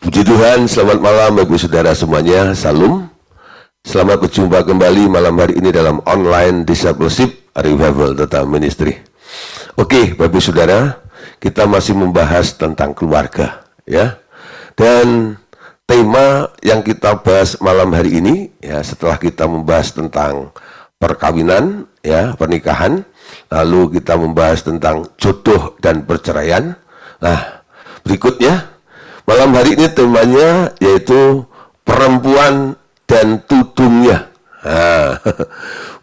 Puji Tuhan, selamat malam Bapak Saudara semuanya, salam. Selamat berjumpa kembali malam hari ini dalam online discipleship revival total ministry. Oke, Bapak Saudara, kita masih membahas tentang keluarga, ya. Dan tema yang kita bahas malam hari ini, ya, setelah kita membahas tentang perkawinan, ya, pernikahan, lalu kita membahas tentang jodoh dan perceraian. Nah, berikutnya malam hari ini temanya yaitu perempuan dan tudungnya. Nah,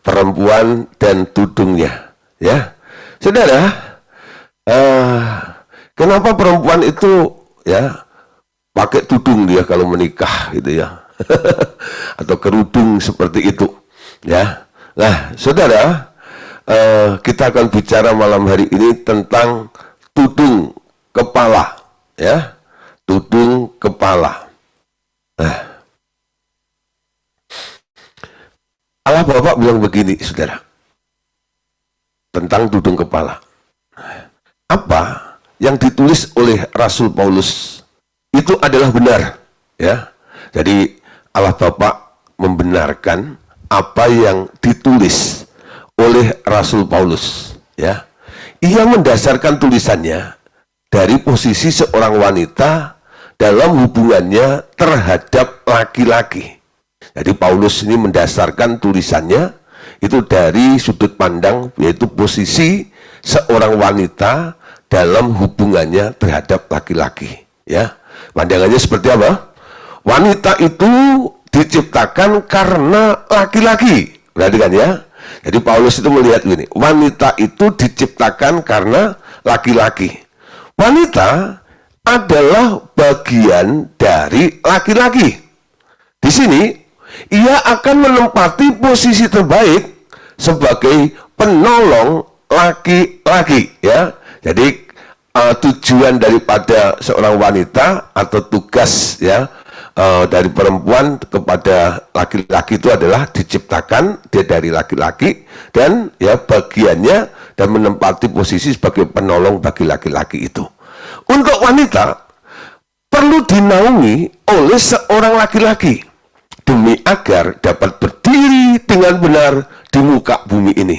perempuan dan tudungnya, ya. Saudara, kenapa perempuan itu ya pakai tudung dia kalau menikah gitu ya, atau kerudung seperti itu, ya. Nah, saudara, kita akan bicara malam hari ini tentang tudung kepala, ya. Tudung kepala. Nah, Allah Bapak bilang begini, saudara, tentang tudung kepala. Apa yang ditulis oleh Rasul Paulus itu adalah benar, ya. Jadi Allah Bapak membenarkan apa yang ditulis oleh Rasul Paulus, ya. Ia mendasarkan tulisannya dari posisi seorang wanita dalam hubungannya terhadap laki-laki. Jadi Paulus ini mendasarkan tulisannya itu dari sudut pandang yaitu posisi seorang wanita dalam hubungannya terhadap laki-laki, ya. Pandangannya seperti apa? Wanita itu diciptakan karena laki-laki. Perhatikan, ya. Jadi Paulus itu melihat gini, wanita itu diciptakan karena laki-laki. Wanita adalah bagian dari laki-laki. Di sini, ia akan menempati posisi terbaik sebagai penolong laki-laki, ya. Jadi tujuan daripada seorang wanita atau tugas, ya, dari perempuan kepada laki-laki itu adalah diciptakan dia dari laki-laki dan ya bagiannya dan menempati posisi sebagai penolong bagi laki-laki itu. Untuk wanita perlu dinaungi oleh seorang laki-laki demi agar dapat berdiri dengan benar di muka bumi ini,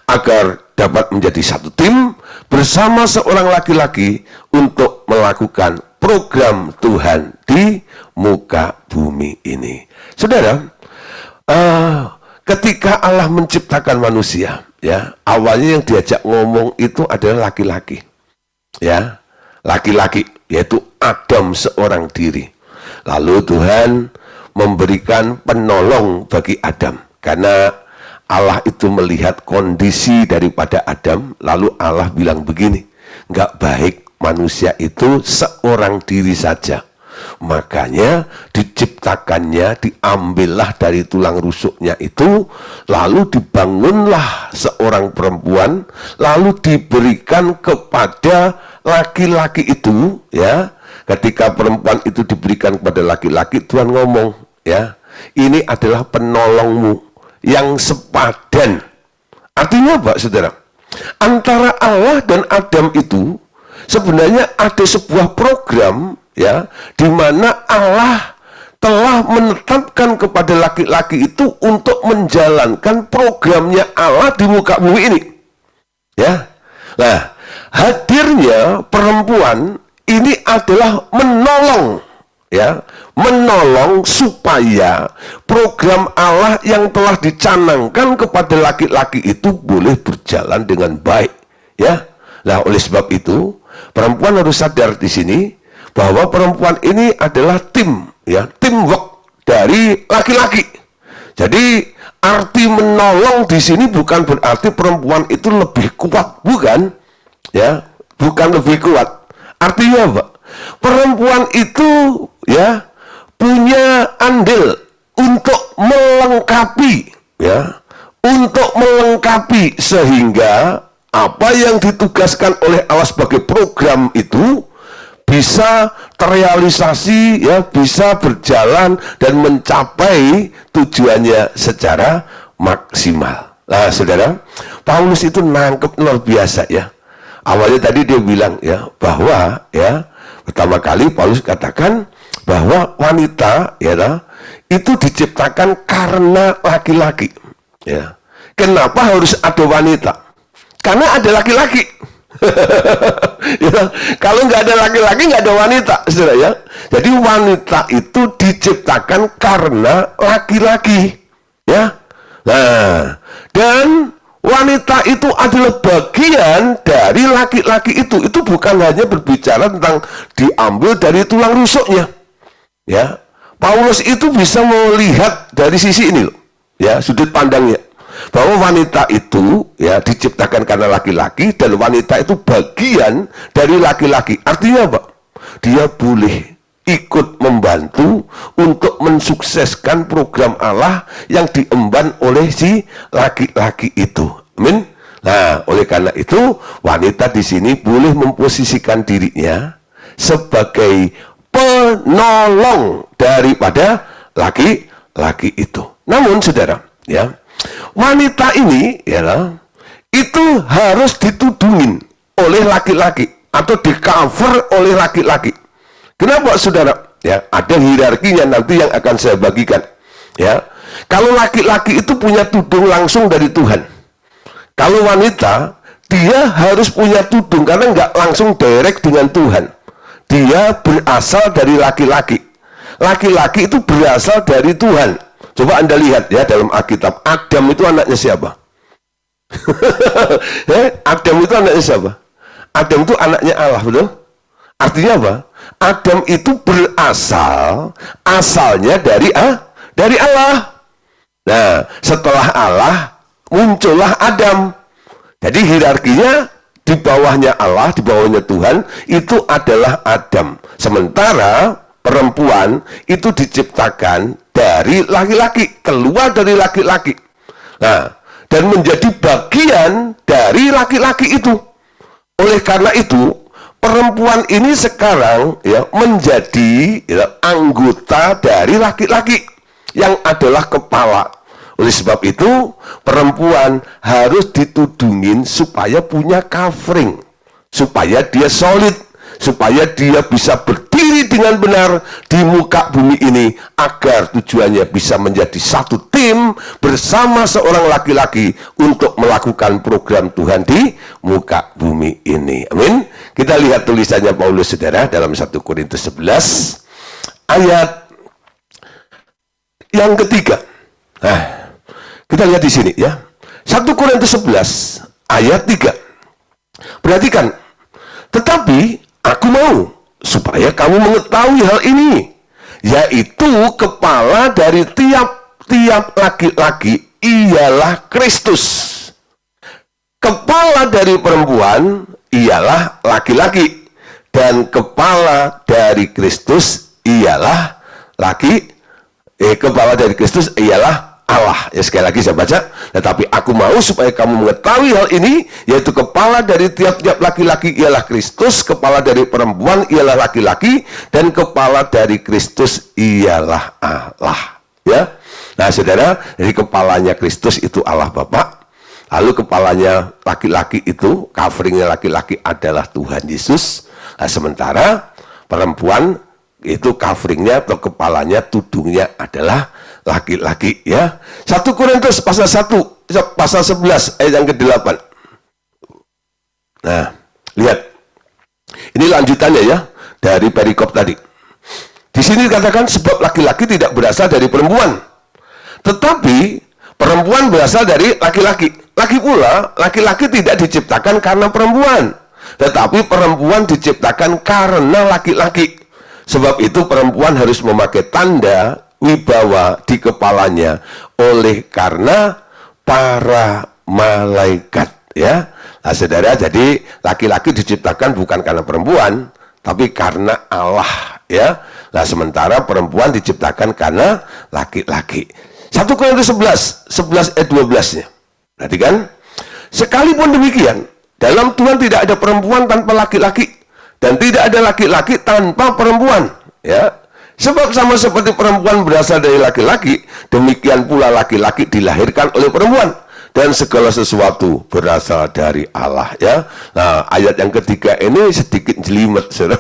agar dapat menjadi satu tim bersama seorang laki-laki untuk melakukan program Tuhan di muka bumi ini. Saudara, ketika Allah menciptakan manusia, ya, awalnya yang diajak ngomong itu adalah laki-laki, ya. Laki-laki, yaitu Adam seorang diri. Lalu Tuhan memberikan penolong bagi Adam. Karena Allah itu melihat kondisi daripada Adam, lalu Allah bilang begini, nggak baik manusia itu seorang diri saja. Makanya diciptakannya, diambillah dari tulang rusuknya itu, lalu dibangunlah seorang perempuan, lalu diberikan kepada laki-laki itu, ya. Ketika perempuan itu diberikan kepada laki-laki, Tuhan ngomong, ya, ini adalah penolongmu yang sepadan. Artinya apa, saudara? Antara Allah dan Adam itu sebenarnya ada sebuah program, ya, di mana Allah telah menetapkan kepada laki-laki itu untuk menjalankan programnya Allah di muka bumi ini, ya. Nah, hadirnya perempuan ini adalah menolong, ya, menolong supaya program Allah yang telah dicanangkan kepada laki-laki itu boleh berjalan dengan baik, ya. Nah, oleh sebab itu perempuan harus sadar di sini bahwa perempuan ini adalah tim, ya, teamwork dari laki-laki. Jadi arti menolong di sini bukan berarti perempuan itu lebih kuat, bukan, ya, bukan lebih kuat. Artinya apa? Perempuan itu, ya, punya andil untuk melengkapi, ya, untuk melengkapi sehingga apa yang ditugaskan oleh Allah sebagai program itu bisa terrealisasi, ya, bisa berjalan dan mencapai tujuannya secara maksimal. Nah, saudara, Paulus itu nangkep luar biasa, ya. Awalnya tadi dia bilang, ya, bahwa, ya, pertama kali Paulus katakan bahwa wanita ya itu diciptakan karena laki-laki. Ya. Kenapa harus ada wanita? Karena ada laki-laki. Ya, kalau nggak ada laki-laki nggak ada wanita, saudara ya. Jadi wanita itu diciptakan karena laki-laki, ya. Nah, dan wanita itu adalah bagian dari laki-laki itu. Itu bukan hanya berbicara tentang diambil dari tulang rusuknya, ya. Paulus itu bisa melihat dari sisi ini loh, ya, sudut pandangnya. Bahwa wanita itu ya diciptakan karena laki-laki, dan wanita itu bagian dari laki-laki. Artinya apa? Dia boleh ikut membantu untuk mensukseskan program Allah yang diemban oleh si laki-laki itu. Amin. Nah, oleh karena itu wanita di sini boleh memposisikan dirinya sebagai penolong daripada laki-laki itu. Namun saudara, ya, wanita ini ya itu harus ditudungin oleh laki-laki atau di-cover oleh laki-laki. Kenapa saudara? Ya, ada hierarkinya nanti yang akan saya bagikan. Ya, kalau laki-laki itu punya tudung langsung dari Tuhan. Kalau wanita, dia harus punya tudung karena nggak langsung direct dengan Tuhan. Dia berasal dari laki-laki. Laki-laki itu berasal dari Tuhan. Coba Anda lihat ya dalam Alkitab, Adam itu anaknya siapa? Adam itu anaknya siapa? Adam itu anaknya Allah, betul? Artinya apa? Adam itu asalnya dari Allah. Nah, setelah Allah muncullah Adam. Jadi hierarkinya di bawahnya Allah, di bawahnya Tuhan, itu adalah Adam. Sementara perempuan itu diciptakan dari laki-laki, keluar dari laki-laki. Nah, dan menjadi bagian dari laki-laki itu. Oleh karena itu, perempuan ini sekarang ya menjadi ya, anggota dari laki-laki yang adalah kepala. Oleh sebab itu, perempuan harus ditudungin supaya punya covering, supaya dia solid, supaya dia bisa berdiri dengan benar di muka bumi ini, agar tujuannya bisa menjadi satu tim bersama seorang laki-laki untuk melakukan program Tuhan di muka bumi ini. Amin. Kita lihat tulisannya Paulus, saudara, dalam 1 Korintus 11 ayat yang ketiga. Nah, kita lihat di sini ya. 1 Korintus 11 ayat 3. Perhatikan. Tetapi aku mau supaya kamu mengetahui hal ini, yaitu kepala dari tiap-tiap laki-laki ialah Kristus. Kepala dari perempuan ialah laki-laki, dan kepala dari Kristus ialah kepala dari Kristus ialah Allah. Ya, sekali lagi saya baca, tetapi aku mau supaya kamu mengetahui hal ini, yaitu kepala dari tiap-tiap laki-laki ialah Kristus, kepala dari perempuan ialah laki-laki, dan kepala dari Kristus ialah Allah. Ya, nah saudara, jadi kepalanya Kristus itu Allah Bapa, lalu kepalanya laki-laki itu, coveringnya laki-laki adalah Tuhan Yesus. Nah, sementara perempuan itu coveringnya atau kepalanya, tudungnya adalah laki-laki, ya. 1 Korintus pasal 11 ayat yang ke-8. Nah, lihat. Ini lanjutannya ya dari perikop tadi. Di sini dikatakan sebab laki-laki tidak berasal dari perempuan, tetapi perempuan berasal dari laki-laki. Lagi pula, laki-laki tidak diciptakan karena perempuan, tetapi perempuan diciptakan karena laki-laki. Sebab itu perempuan harus memakai tanda wibawa di kepalanya oleh karena para malaikat, ya. Nah, saudara, jadi laki-laki diciptakan bukan karena perempuan, tapi karena Allah, ya. Nah, sementara perempuan diciptakan karena laki-laki. 1 Korintus 11 ayat 12-nya. Perhatikan, sekalipun demikian, dalam Tuhan tidak ada perempuan tanpa laki-laki, dan tidak ada laki-laki tanpa perempuan, ya. Sebab sama seperti perempuan berasal dari laki-laki, demikian pula laki-laki dilahirkan oleh perempuan, dan segala sesuatu berasal dari Allah, ya. Nah, ayat yang ketiga ini sedikit jelimet, saudara.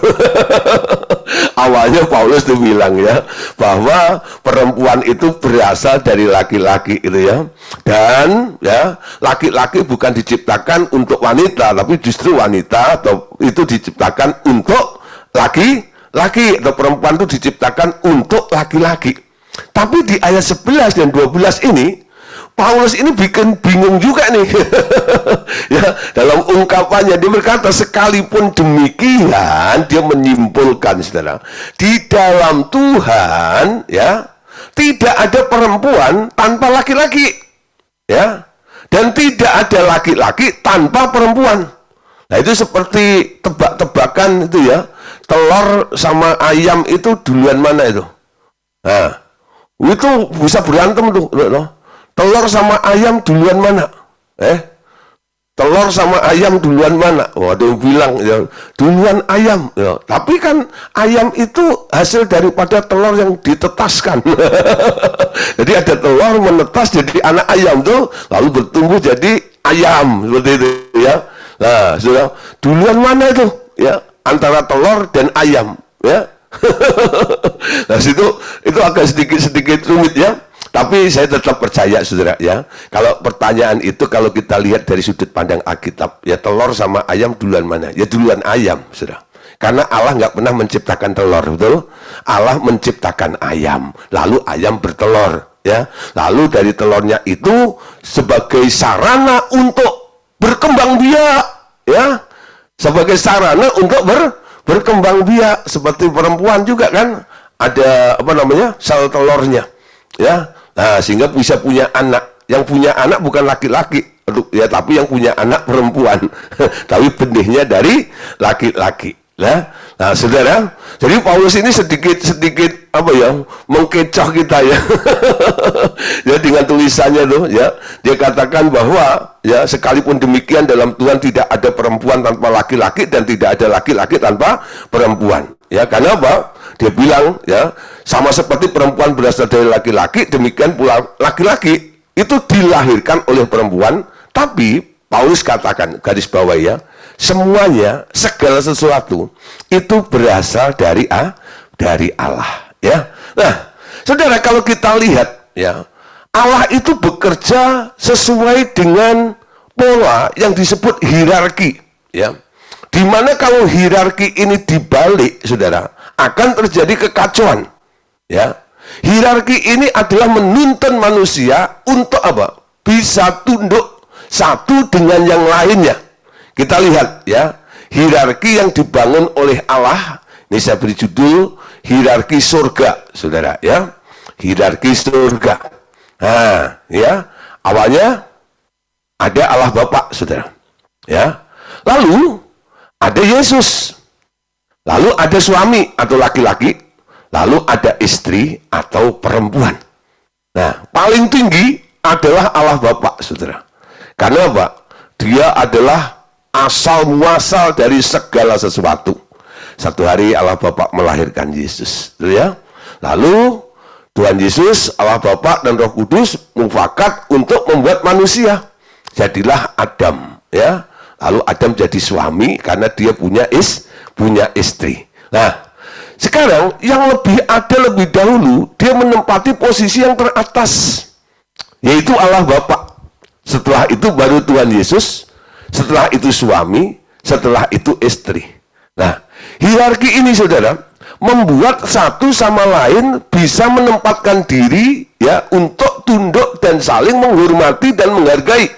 Awalnya Paulus itu bilang, ya, bahwa perempuan itu berasal dari laki-laki, itu ya. Dan ya, laki-laki bukan diciptakan untuk wanita, tapi justru wanita atau itu diciptakan untuk laki-laki, atau perempuan itu diciptakan untuk laki-laki. Tapi di ayat 11 dan 12 ini Paulus ini bikin bingung juga nih. Ya, dalam ungkapannya dia berkata, sekalipun demikian, dia menyimpulkan, saudara, di dalam Tuhan, ya, tidak ada perempuan tanpa laki-laki, ya, dan tidak ada laki-laki tanpa perempuan. Nah, itu seperti tebak-tebakan itu, ya, telur sama ayam itu duluan mana itu? Nah, itu bisa berantem tuh, loh. Telur sama ayam duluan mana? Telur sama ayam duluan mana? Ada yang bilang, ya, duluan ayam, ya. Tapi kan ayam itu hasil daripada telur yang ditetaskan. Jadi ada telur menetas jadi anak ayam tuh, lalu bertumbuh jadi ayam, seperti itu, ya. Nah, sudah duluan mana itu, ya, antara telur dan ayam, ya. Nah, itu agak sedikit rumit, ya. Tapi saya tetap percaya, saudara, ya, kalau pertanyaan itu kalau kita lihat dari sudut pandang Alkitab, ya, telur sama ayam duluan mana? Ya duluan ayam, saudara. Karena Allah nggak pernah menciptakan telur, betul? Allah menciptakan ayam, lalu ayam bertelur, ya. Lalu dari telurnya itu sebagai sarana untuk berkembang biak, ya, sebagai sarana untuk berkembang biak. Seperti perempuan juga kan ada sel telurnya, ya. Nah, sehingga bisa punya anak. Yang punya anak bukan laki-laki, ya, tapi yang punya anak perempuan. Tapi benihnya dari laki-laki. Nah, saudara, jadi Paulus ini sedikit mengkecoh kita, ya. Ya, dengan tulisannya tuh, ya, dia katakan bahwa, ya, sekalipun demikian dalam Tuhan tidak ada perempuan tanpa laki-laki dan tidak ada laki-laki tanpa perempuan. Ya, karena apa? Dia bilang, ya, sama seperti perempuan berasal dari laki-laki, demikian pula laki-laki itu dilahirkan oleh perempuan. Tapi Paulus katakan, garis bawah, ya, semuanya, segala sesuatu itu berasal dari Allah, ya. Nah, saudara, kalau kita lihat, ya, Allah itu bekerja sesuai dengan pola yang disebut hierarki, ya. Dimana kalau hierarki ini dibalik, saudara, akan terjadi kekacauan, ya. Hierarki ini adalah menuntun manusia untuk apa? Bisa tunduk satu dengan yang lainnya. Kita lihat, ya, hierarki yang dibangun oleh Allah. Ini saya beri judul hierarki surga, saudara, ya. Hierarki surga. Nah, ya, awalnya ada Allah Bapa, saudara, ya. Lalu ada Yesus, lalu ada suami atau laki-laki, lalu ada istri atau perempuan. Nah, paling tinggi adalah Allah Bapa, saudara. Karena apa? Dia adalah asal muasal dari segala sesuatu. Satu hari Allah Bapa melahirkan Yesus, ya. Lalu Tuhan Yesus, Allah Bapa dan Roh Kudus mufakat untuk membuat manusia. Jadilah Adam, ya. Lalu Adam jadi suami karena dia punya istri. Nah, sekarang yang lebih dahulu, dia menempati posisi yang teratas, yaitu Allah Bapa. Setelah itu baru Tuhan Yesus, setelah itu suami, setelah itu istri. Nah, hierarki ini, saudara, membuat satu sama lain bisa menempatkan diri, ya, untuk tunduk dan saling menghormati dan menghargai.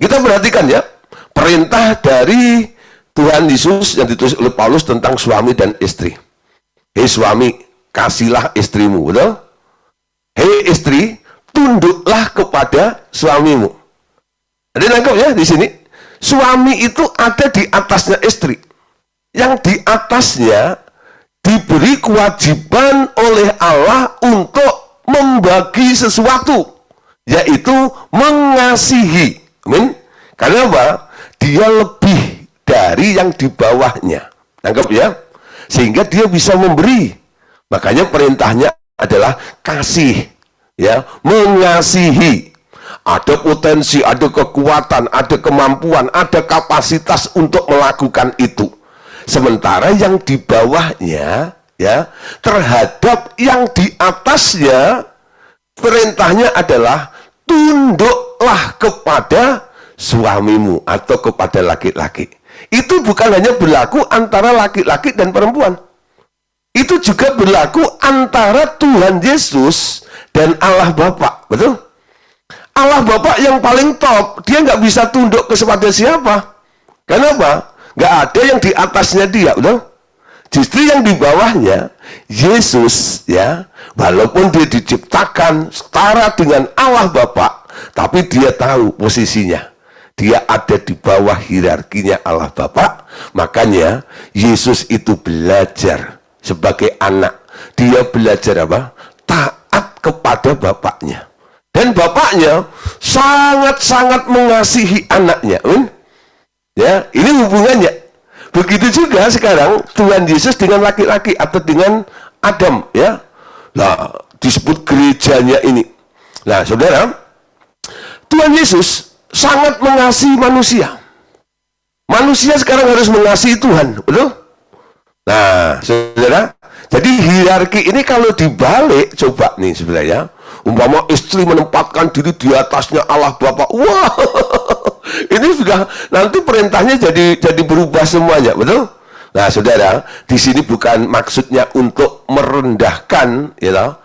Kita perhatikan, ya, perintah dari Tuhan Yesus yang ditulis oleh Paulus tentang suami dan istri. Hei suami, kasihlah istrimu, betul? Hei istri, tunduklah kepada suamimu. Ada nangkep, ya, di sini? Suami itu ada di atasnya istri. Yang di atasnya diberi kewajiban oleh Allah untuk membagi sesuatu, yaitu mengasihi. Amin. Karena apa? Dia lebih dari yang di bawahnya. Nangkep, ya? Sehingga dia bisa memberi. Makanya perintahnya adalah kasih, ya, mengasihi. ada potensi, ada kekuatan, ada kemampuan, ada kapasitas untuk melakukan itu. Sementara yang di bawahnya, ya, terhadap yang di atasnya, perintahnya adalah tunduklah kepada suamimu atau kepada laki-laki. Itu bukan hanya berlaku antara laki-laki dan perempuan. Itu juga berlaku antara Tuhan Yesus dan Allah Bapa, betul? Allah Bapa yang paling top, dia nggak bisa tunduk kepada siapa. Kenapa? Nggak ada yang di atasnya dia, betul? Justru yang di bawahnya, Yesus, ya, walaupun dia diciptakan setara dengan Allah Bapa, tapi dia tahu posisinya. Dia ada di bawah hierarkinya Allah Bapa. Makanya Yesus itu belajar sebagai anak. Dia belajar apa? Taat kepada Bapaknya. Dan Bapaknya sangat-sangat mengasihi anaknya. Ya, ini hubungannya. Begitu juga sekarang Tuhan Yesus dengan laki-laki atau dengan Adam, ya. Nah, disebut gerejanya ini. Nah, saudara, Tuhan Yesus sangat mengasihi manusia. Manusia sekarang harus mengasihi Tuhan, betul? Nah, saudara, jadi hierarki ini kalau dibalik, coba nih sebenarnya, umpama istri menempatkan diri di atasnya Allah Bapa, wah, ini sudah nanti perintahnya jadi berubah semuanya, betul? Nah, saudara, di sini bukan maksudnya untuk merendahkan, ya,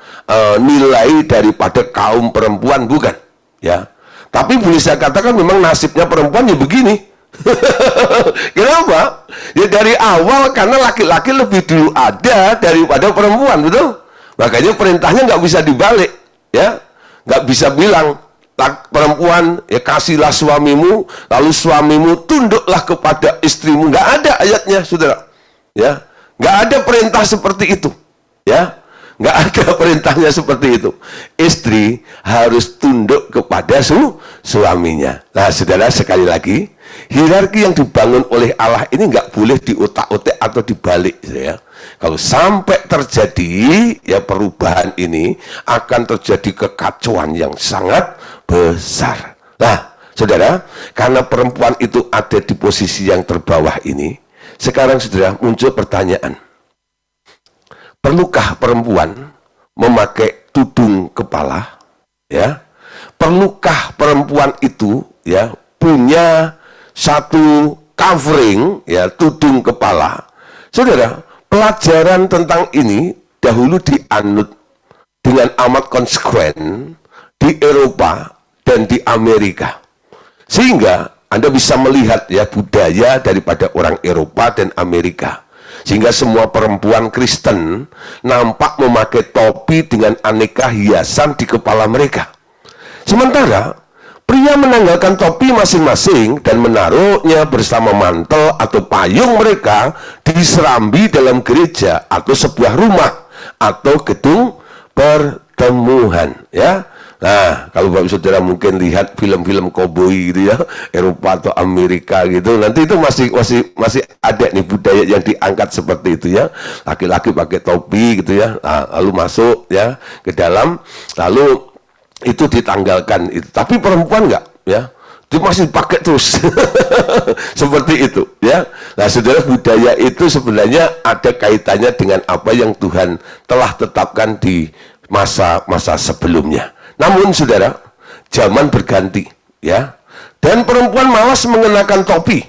nilai daripada kaum perempuan, bukan, ya. Tapi boleh saya katakan memang nasibnya perempuan ya begini. Kenapa? Ya dari awal karena laki-laki lebih dulu ada daripada perempuan, betul? Makanya perintahnya nggak bisa dibalik, ya, nggak bisa bilang perempuan ya kasihlah suamimu, lalu suamimu tunduklah kepada istrimu. Nggak ada ayatnya, saudara. Ya, nggak ada perintah seperti itu, ya. Nggak ada perintahnya seperti itu. Istri harus tunduk kepada suaminya. Nah, saudara, sekali lagi, hierarki yang dibangun oleh Allah ini nggak boleh diotak-otak atau dibalik, ya. Kalau sampai terjadi ya perubahan ini, akan terjadi kekacauan yang sangat besar. Nah, saudara, karena perempuan itu ada di posisi yang terbawah ini, sekarang saudara muncul pertanyaan. Perlukah perempuan memakai tudung kepala? Ya, perlukah perempuan itu ya punya satu covering ya tudung kepala? Saudara, pelajaran tentang ini dahulu dianut dengan amat konsekuen di Eropa dan di Amerika, sehingga Anda bisa melihat ya budaya daripada orang Eropa dan Amerika. Sehingga semua perempuan Kristen nampak memakai topi dengan aneka hiasan di kepala mereka. Sementara pria menanggalkan topi masing-masing dan menaruhnya bersama mantel atau payung mereka di serambi dalam gereja atau sebuah rumah atau gedung pertemuan, ya. Nah, kalau Bapak Saudara mungkin lihat film-film koboi gitu ya, Eropa atau Amerika gitu, nanti itu masih ada nih budaya yang diangkat seperti itu ya. Laki-laki pakai topi gitu ya, nah, lalu masuk ya ke dalam, lalu itu ditanggalkan itu. Tapi perempuan enggak ya. Dia masih pakai terus. Seperti itu ya. Nah, saudara, budaya itu sebenarnya ada kaitannya dengan apa yang Tuhan telah tetapkan di masa-masa sebelumnya. Namun saudara, zaman berganti ya, dan perempuan malas mengenakan topi.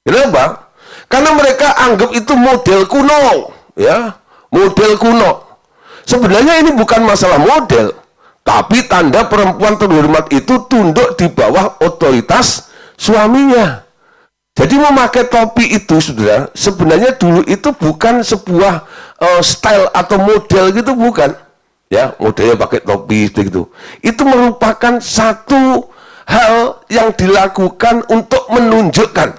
Kenapa? Karena mereka anggap itu model kuno, ya, model kuno. Sebenarnya ini bukan masalah model, tapi tanda perempuan terhormat itu tunduk di bawah otoritas suaminya. Jadi memakai topi itu, saudara, sebenarnya dulu itu bukan sebuah style atau model gitu, bukan. Ya, modelnya pakai topi begitu. Itu merupakan satu hal yang dilakukan untuk menunjukkan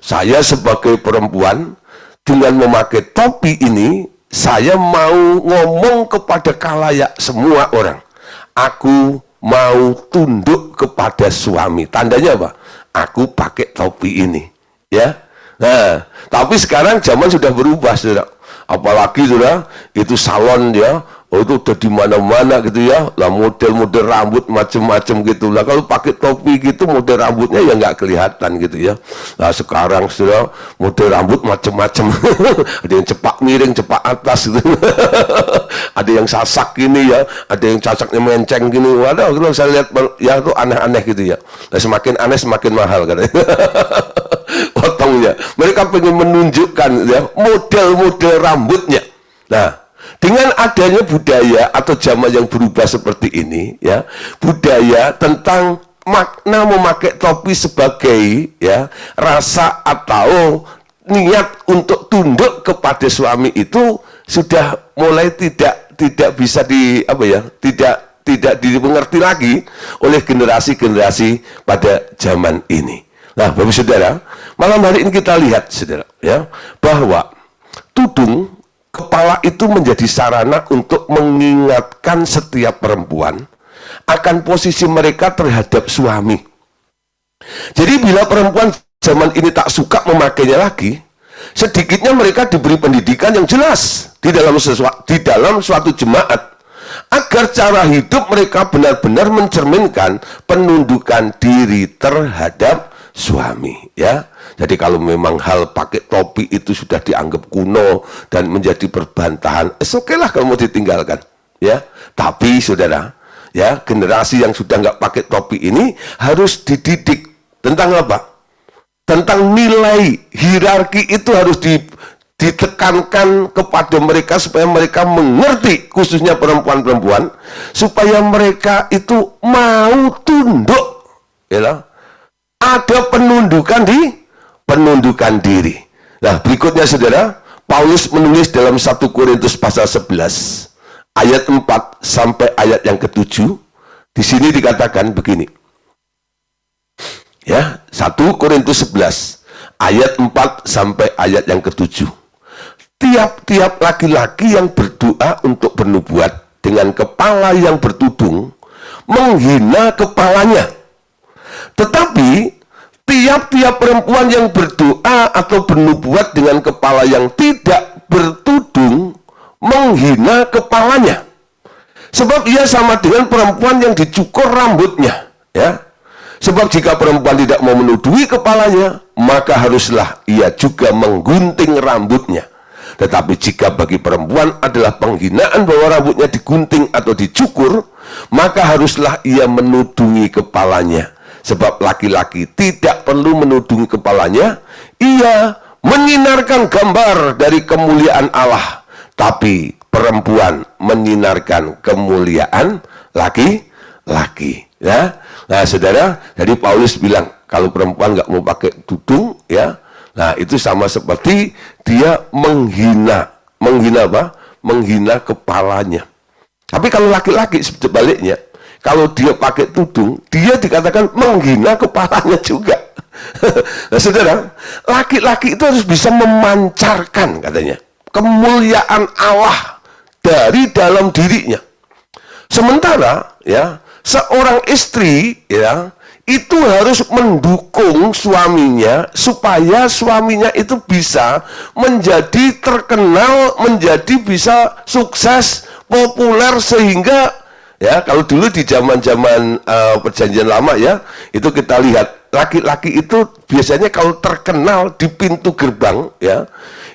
saya sebagai perempuan dengan memakai topi ini, saya mau ngomong kepada khalayak semua orang. Aku mau tunduk kepada suami. Tandanya apa? Aku pakai topi ini, ya. Nah, tapi sekarang zaman sudah berubah, saudara. Apalagi saudara, itu salon ya, Oh, itu udah di mana-mana gitu ya. Lah model-model rambut macem-macem gitu. Lah kalau pakai topi gitu model rambutnya ya nggak kelihatan gitu ya. Nah sekarang sudah model rambut macem-macem. Ada yang cepak miring, cepak atas gitu. Ada yang sasak gini ya, ada yang sasaknya menceng gini. Waduh, kalau saya lihat ya itu aneh-aneh gitu ya. Nah semakin aneh semakin mahal katanya. Potongnya. Mereka pengen menunjukkan ya model-model rambutnya. Nah, dengan adanya budaya atau zaman yang berubah seperti ini, ya, budaya tentang makna memakai topi sebagai ya rasa atau niat untuk tunduk kepada suami itu sudah mulai tidak bisa tidak dimengerti lagi oleh generasi-generasi pada zaman ini. Nah, Bapak Saudara, malam hari ini kita lihat, Saudara, ya, bahwa tudung kepala itu menjadi sarana untuk mengingatkan setiap perempuan akan posisi mereka terhadap suami. Jadi bila perempuan zaman ini tak suka memakainya lagi, sedikitnya mereka diberi pendidikan yang jelas di dalam suatu jemaat agar cara hidup mereka benar-benar mencerminkan penundukan diri terhadap suami, ya. Jadi kalau memang hal pakai topi itu sudah dianggap kuno dan menjadi perbantahan, oke lah kalau mau ditinggalkan, ya. Tapi saudara, ya, generasi yang sudah nggak pakai topi ini harus dididik tentang apa? Tentang nilai hierarki itu harus ditekankan kepada mereka supaya mereka mengerti, khususnya perempuan-perempuan, supaya mereka itu mau tunduk, ya. Ada penundukan diri. Nah, berikutnya saudara, Paulus menulis dalam 1 Korintus pasal 11 ayat 4 sampai ayat yang ke-7. Di sini dikatakan begini. Ya, 1 Korintus 11 ayat 4 sampai ayat yang ke-7. Tiap-tiap laki-laki yang berdoa untuk bernubuat dengan kepala yang bertudung menghina kepalanya. Tetapi tiap-tiap perempuan yang berdoa atau bernubuat dengan kepala yang tidak bertudung menghina kepalanya. Sebab ia sama dengan perempuan yang dicukur rambutnya, ya. Sebab jika perempuan tidak mau menuduhi kepalanya, maka haruslah ia juga menggunting rambutnya. Tetapi jika bagi perempuan adalah penghinaan bahwa rambutnya digunting atau dicukur, maka haruslah ia menudungi kepalanya. Sebab laki-laki tidak perlu menudungi kepalanya, ia menyinarkan gambar dari kemuliaan Allah. Tapi perempuan menyinarkan kemuliaan laki-laki. Ya, nah saudara, jadi Paulus bilang kalau perempuan nggak mau pakai tudung, ya, nah itu sama seperti dia menghina apa? Menghina kepalanya. Tapi kalau laki-laki sebaliknya, kalau dia pakai tudung, dia dikatakan menghina kepalanya juga. Nah, saudara, laki-laki itu harus bisa memancarkan, katanya, kemuliaan Allah dari dalam dirinya. Sementara, ya, seorang istri, ya, itu harus mendukung suaminya supaya suaminya itu bisa menjadi terkenal, menjadi bisa sukses, populer, sehingga, ya, kalau dulu di zaman-zaman perjanjian lama, ya, itu kita lihat laki-laki itu biasanya kalau terkenal di pintu gerbang, ya,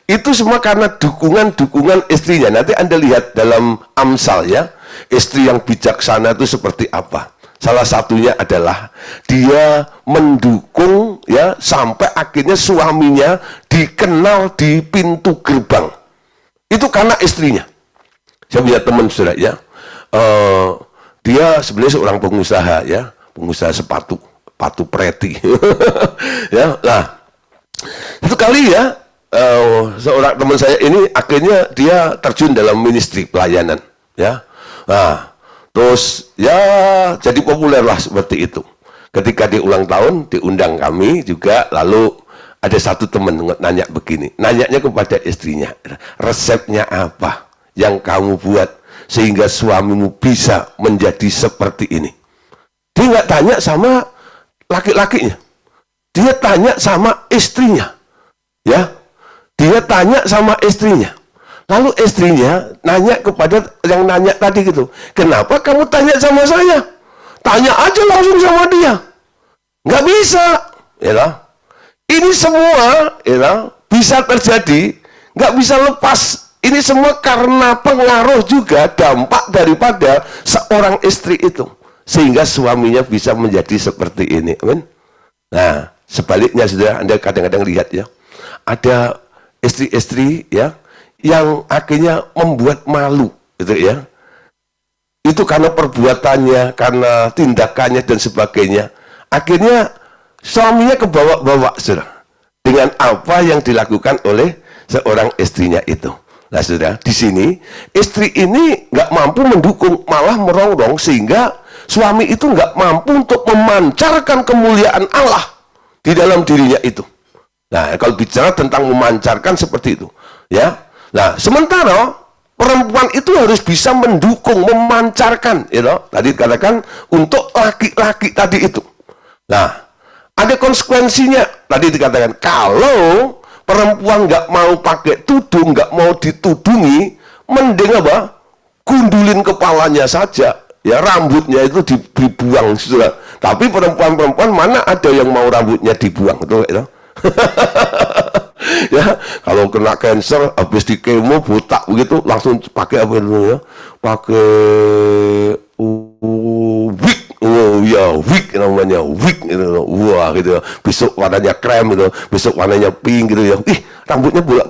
itu semua karena dukungan istrinya. Nanti Anda lihat dalam Amsal, ya, istri yang bijaksana itu seperti apa. Salah satunya adalah dia mendukung, ya, sampai akhirnya suaminya dikenal di pintu gerbang. Itu karena istrinya. Saya punya teman, saudara, ya, dia sebenarnya seorang pengusaha, ya, pengusaha sepatu preti. Ya, nah, itu kali, ya, seorang teman saya ini akhirnya dia terjun dalam ministry pelayanan, ya. Nah, terus ya jadi populer lah seperti itu. Ketika di ulang tahun diundang kami juga, lalu ada satu teman nanya begini, nanyanya kepada istrinya, resepnya apa yang kamu buat sehingga suamimu bisa menjadi seperti ini? Dia nggak tanya sama laki-lakinya, dia tanya sama istrinya, ya, dia tanya sama istrinya. Lalu istrinya nanya kepada yang nanya tadi gitu, kenapa kamu tanya sama saya? Tanya aja langsung sama dia. Nggak bisa, ya lah. Ini semua, ya lah, bisa terjadi, nggak bisa lepas. Ini semua karena pengaruh juga dampak daripada seorang istri itu, sehingga suaminya bisa menjadi seperti ini. Amin. Nah, sebaliknya sudah Anda kadang-kadang lihat ya, ada istri-istri ya yang akhirnya membuat malu, gitu ya. Itu karena perbuatannya, karena tindakannya dan sebagainya. Akhirnya suaminya kebawa-bawa sudah dengan apa yang dilakukan oleh seorang istrinya itu. Nah sudah di sini istri ini nggak mampu mendukung, malah merongrong sehingga suami itu nggak mampu untuk memancarkan kemuliaan Allah di dalam dirinya itu. Nah kalau bicara tentang memancarkan seperti itu, ya. Nah sementara perempuan itu harus bisa mendukung, memancarkan, you know? Tadi dikatakan untuk laki-laki tadi itu. Nah, ada konsekuensinya. Tadi dikatakan kalau perempuan nggak mau pakai tudung, nggak mau ditudungi, mending apa? Gundulin kepalanya saja. Ya rambutnya itu dibuang sudah. Tapi perempuan-perempuan mana ada yang mau rambutnya dibuang, betul ya? Ya kalau kena cancer habis di kemo botak begitu langsung pakai apa itu ya, pakai wig, oh ya wig namanya wig gitu, wah gitu, besok warnanya krem gitu, besok warnanya pink gitu ya, rambutnya bulat.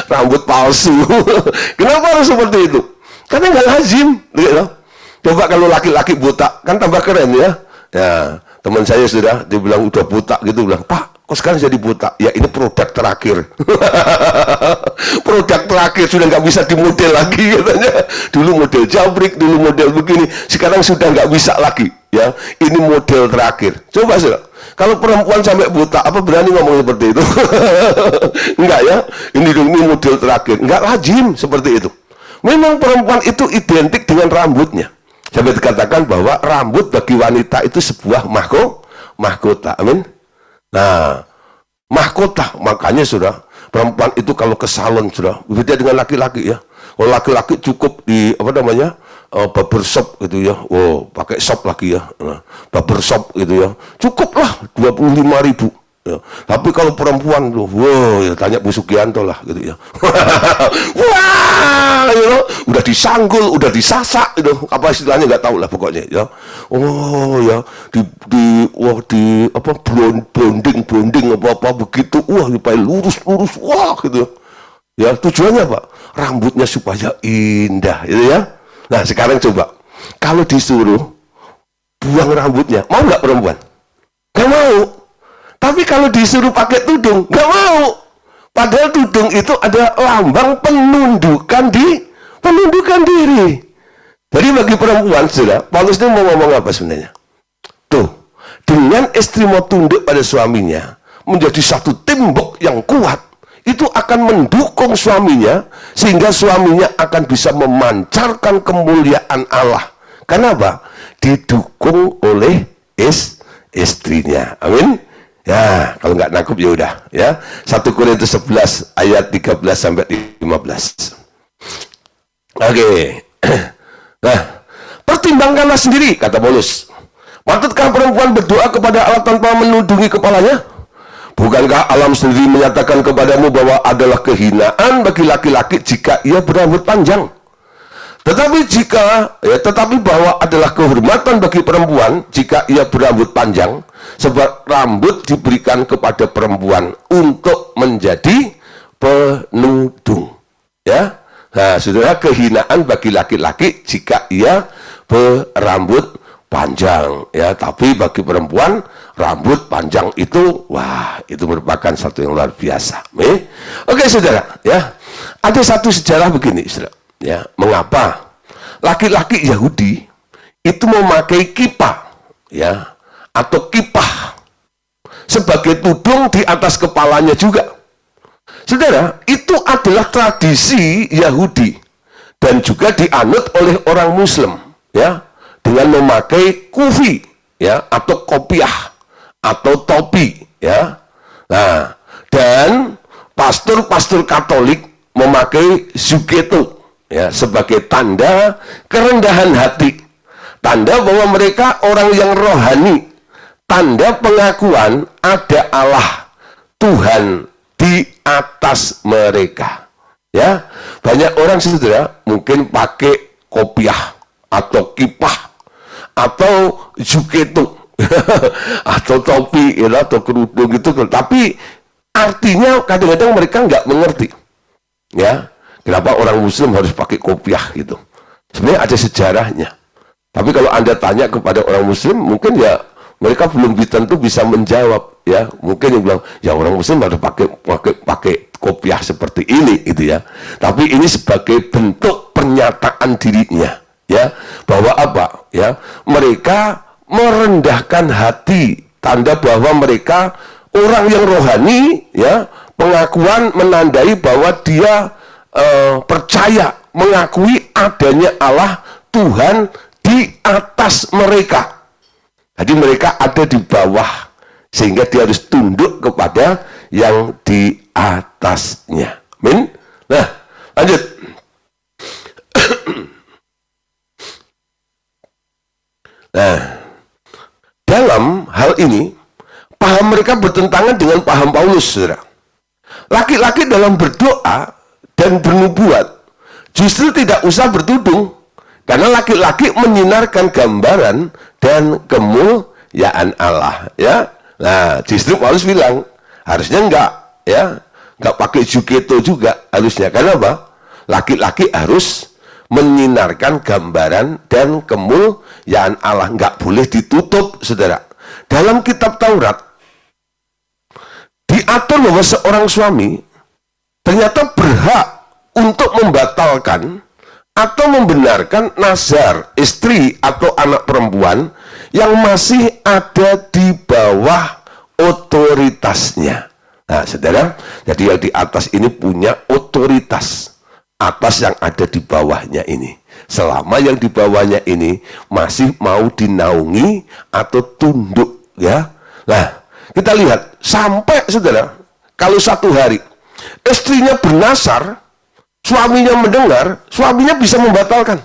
Rambut palsu. Kenapa harus seperti itu? Karena nggak lazim gitu. Coba kalau laki-laki botak kan tambah keren ya. Ya teman saya sudah dibilang udah botak gitu, bilang Pak kok sekarang jadi botak? Ya ini produk terakhir. Produk terakhir, sudah nggak bisa dimodel lagi katanya. Dulu model jabrik, dulu model begini, sekarang sudah nggak bisa lagi. Ya, ini model terakhir. Coba sih, kalau perempuan sampai botak, apa berani ngomong seperti itu? Enggak ya, ini model terakhir. Enggak lazim seperti itu. Memang perempuan itu identik dengan rambutnya. Sampai dikatakan bahwa rambut bagi wanita itu sebuah mahkota. Amin. Nah, mahkota, makanya sudah perempuan itu kalau ke salon sudah beda dengan laki-laki ya. Kalau laki-laki cukup di apa namanya barbershop gitu ya, pakai shop lagi ya, barbershop gitu ya, cukuplah 25.000 ya. Tapi kalau perempuan loh, ya tanya Bu Sugianto lah gitu ya. Wah, you know, udah disanggul, udah disasak gitu, apa istilahnya nggak tahu lah pokoknya ya. Oh ya, di apa bonding apa begitu, wah supaya lurus wah gitu. Ya tujuannya apa? Rambutnya supaya indah, gitu ya. Nah sekarang coba, kalau disuruh buang rambutnya, mau nggak perempuan? Nggak mau. Tapi kalau disuruh pakai tudung, nggak mau. Padahal tudung itu ada lambang penundukan diri. Jadi bagi perempuan sudah, Paulus ini mau ngomong apa sebenarnya? Tuh, dengan istri mau tunduk pada suaminya, menjadi satu tembok yang kuat, itu akan mendukung suaminya, sehingga suaminya akan bisa memancarkan kemuliaan Allah. Kenapa? Didukung oleh istrinya. Amin. Ya, kalau nggak nangkep ya udah ya. 1 Korintus 11 ayat 13 sampai 15. Oke. Nah, pertimbangkanlah sendiri kata Paulus. Patutkah perempuan berdoa kepada Allah tanpa menudungi kepalanya? Bukankah alam sendiri menyatakan kepadamu bahwa adalah kehinaan bagi laki-laki jika ia berambut panjang? Tetapi bahwa adalah kehormatan bagi perempuan jika ia berambut panjang, sebab rambut diberikan kepada perempuan untuk menjadi penudung. Ya, nah, saudara, kehinaan bagi laki-laki jika ia berambut panjang. Ya, tapi bagi perempuan rambut panjang itu, wah, itu merupakan satu yang luar biasa. Oke, saudara, ya, ada satu sejarah begini, saudara. Ya, mengapa laki-laki Yahudi itu memakai kippah, ya, atau kippah sebagai tudung di atas kepalanya juga? Saudara, itu adalah tradisi Yahudi dan juga dianut oleh orang Muslim, ya, dengan memakai kufi, ya, atau kopiah atau topi, ya. Nah, dan pastor-pastor Katolik memakai zuketo ya sebagai tanda kerendahan hati, tanda bahwa mereka orang yang rohani, tanda pengakuan ada Allah Tuhan di atas mereka. Ya, banyak orang saudara mungkin pakai kopiah atau kipah atau zuketo atau topi ya, atau kerudung gitu, tapi artinya kadang-kadang mereka nggak mengerti. Ya, kenapa orang Muslim harus pakai kopiah gitu? Sebenarnya ada sejarahnya. Tapi kalau Anda tanya kepada orang Muslim, mungkin ya mereka belum tentu bisa menjawab. Ya, mungkin yang bilang, ya orang Muslim harus pakai kopiah seperti ini, gitu ya. Tapi ini sebagai bentuk pernyataan dirinya, ya, bahwa apa? Ya, mereka merendahkan hati, tanda bahwa mereka orang yang rohani, ya, pengakuan menandai bahwa dia percaya, mengakui adanya Allah Tuhan di atas mereka. Jadi mereka ada di bawah, sehingga dia harus tunduk kepada yang di atasnya. Amin. Nah, lanjut. Nah, dalam hal ini paham mereka bertentangan dengan paham Paulus, saudara. Laki-laki dalam berdoa dan bernubuat justru tidak usah bertudung, karena laki-laki menyinarkan gambaran dan kemuliaan Allah, ya. Nah, justru Paulus bilang harusnya enggak, ya, enggak pakai zuketo juga harusnya. Karena apa? Laki-laki harus menyinarkan gambaran dan kemuliaan Allah, enggak boleh ditutup, saudara. Dalam kitab Taurat diatur bahwa seorang suami ternyata berhak untuk membatalkan atau membenarkan nazar istri atau anak perempuan yang masih ada di bawah otoritasnya. Nah, saudara, jadi yang di atas ini punya otoritas atas yang ada di bawahnya ini. Selama yang di bawahnya ini masih mau dinaungi atau tunduk, ya. Nah, kita lihat sampai, saudara, kalau satu hari istrinya bernasar, suaminya mendengar, suaminya bisa membatalkan.